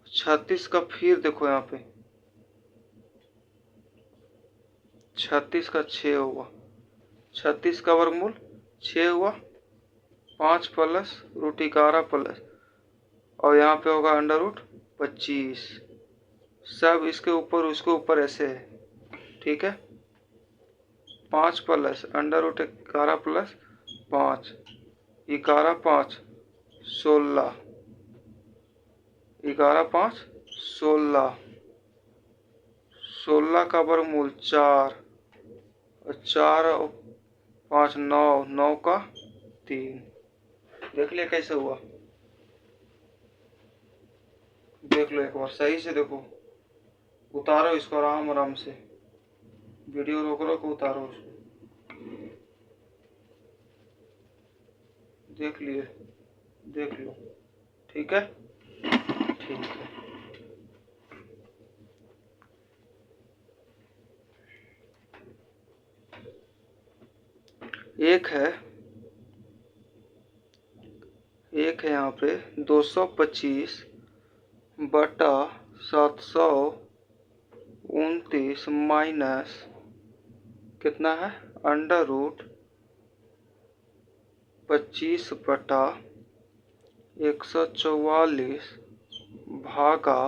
36 का फिर देखो यहाँ पे 36 का 6 हुआ। 36 का वर्गमूल 6 हुआ। 5 प्लस रूट 11 प्लस, और यहाँ पे होगा अंडर रूट 25। सब इसके ऊपर उसके ऊपर ऐसे है। ठीक है। 5 प्लस अंडर रूट 11 प्लस 5, 11 5 16, 11 5 16, 16 का वर्गमूल 4, और 4 और 5 9, 9 का 3। देख लिया कैसे हुआ? देख लो एक बार सही से देखो, उतारो इसको आराम आराम से, वीडियो रोक रोक उतारो उसको। देख लिए? देख लो। ठीक है, ठीक है। एक है यहाँ पे 225 बटा 729 माइनस कितना है, अंडर रूट 25 बटा 144 भागा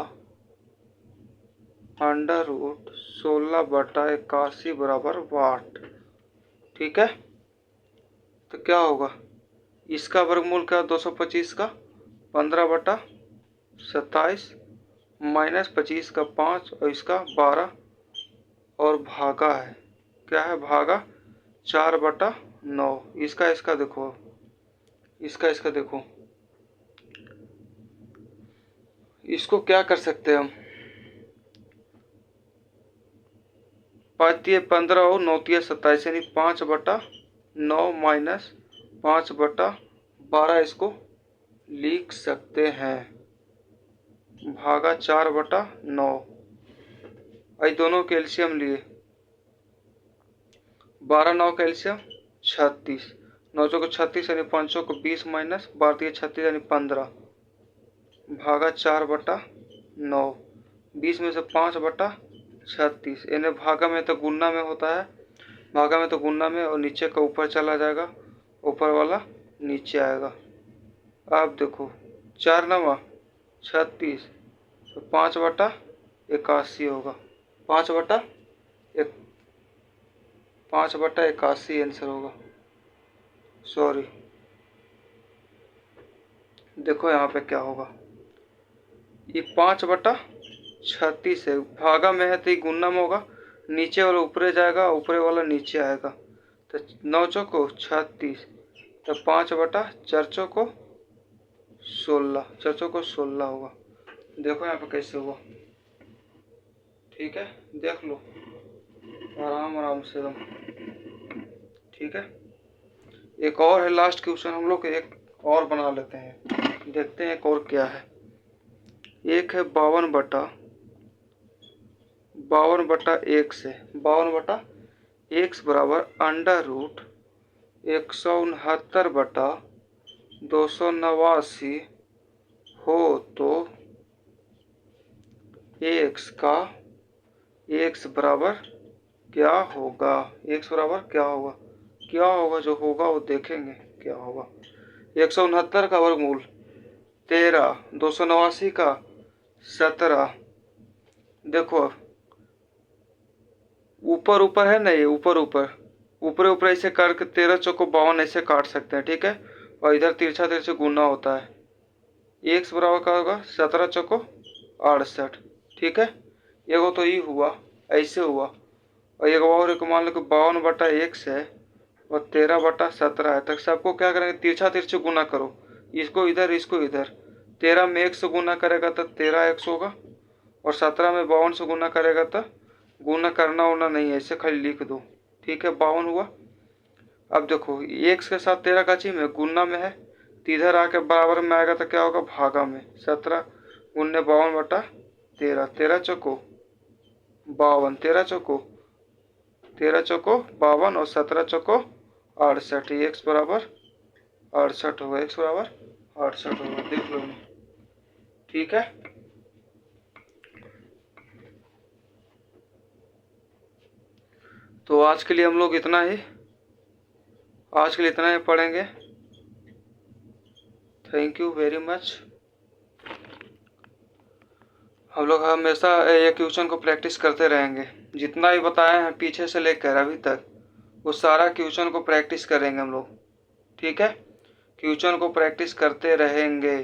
अंडर रूट 16 बटा 81 बराबर वाट। ठीक है, तो क्या होगा? इसका वर्गमूल क्या, 225 का 15 बटा 27 माइनस 25 का 5 और इसका 12 और भागा है, क्या है, भागा 4 बटा 9। इसका देखो, इसका देखो, इसको क्या कर सकते हैं हम, 5 15 और 9 27, यानी 5 बटा 9 माइनस 5 बटा 12 इसको लिख सकते हैं, भागा 4 बटा 9। आई दोनों कैल्शियम लिए, 12 9 कैल्शियम 36, 9 को 36 यानी 5 को 20 माइनस 12 36 यानी 15, भागा 4 बटा 9। 20 में से 5 बटा 36, इन्हें भागा में तो गुना में होता है, भागा में तो गुना में, और नीचे का ऊपर चला जाएगा, ऊपर वाला नीचे आएगा। आप देखो 4 9 36, तो 5 बटा 81 होगा, 5 बटा 81 आंसर होगा। सॉरी, देखो यहाँ पे क्या होगा, ये 5 बटा 36 है, भागा में है तो ये गुना में होगा, नीचे वाला ऊपरे जाएगा, ऊपरे वाला नीचे आएगा, तो 9 चौको 36, तो 5 बटा 4 चौको 16, 4 चौको 16 होगा। देखो यहाँ पे कैसे हुआ, ठीक है, देख लो आराम आराम से एकदम। ठीक है, एक और है लास्ट क्वेश्चन, हम लोग एक और बना लेते हैं, देखते हैं एक और क्या है। एक है 52 बटा 1 से, 52 बटा 1 बराबर अंडर रूट 169 बटा 289 हो तो x का x बराबर क्या होगा, x बराबर क्या होगा, क्या होगा, जो होगा वो देखेंगे क्या होगा। 169 का वर्गमूल 13, 289 का 17, देखो ऊपर ऊपर है ना, ये ऊपर ऊपर ऐसे करके 13 चौको 52 ऐसे काट सकते हैं। ठीक है, और इधर तिरछा तिरछा गुना होता है, x बराबर क्या होगा, 17 चौको 68। ठीक है, एगो तो ये हुआ, ऐसे हुआ, और एक और एक मान लो कि 52 बटा 1 है और 13 बटा 17 है, तक सबको क्या करेंगे, तिरछा तिरछा गुना करो, इसको इधर इसको इधर, 13 में 1 से गुना करेगा तो 13 x होगा, और 17 में 52 से गुना करेगा तो गुना करना होना नहीं है, ऐसे खाली लिख दो। ठीक है, 52 हुआ। अब देखो x के साथ 13 का चीज में गुना में है, तो इधर आके बराबर में आएगा तो क्या होगा, भागा में, 17 गुने 52 बटा 13, 13 चौको 52, 13 चौको 52 और 17 चौको 68, x बराबर 68 होगा, x बराबर 68 होगा, देख लो। ठीक है, तो आज के लिए हम लोग इतना ही पढ़ेंगे। Thank you very much. हम लोग हमेशा ये क्वेश्चन को प्रैक्टिस करते रहेंगे, जितना भी बताए हैं पीछे से लेकर अभी तक वो सारा क्वेश्चन को प्रैक्टिस करेंगे हम लोग। ठीक है, क्वेश्चन को प्रैक्टिस करते रहेंगे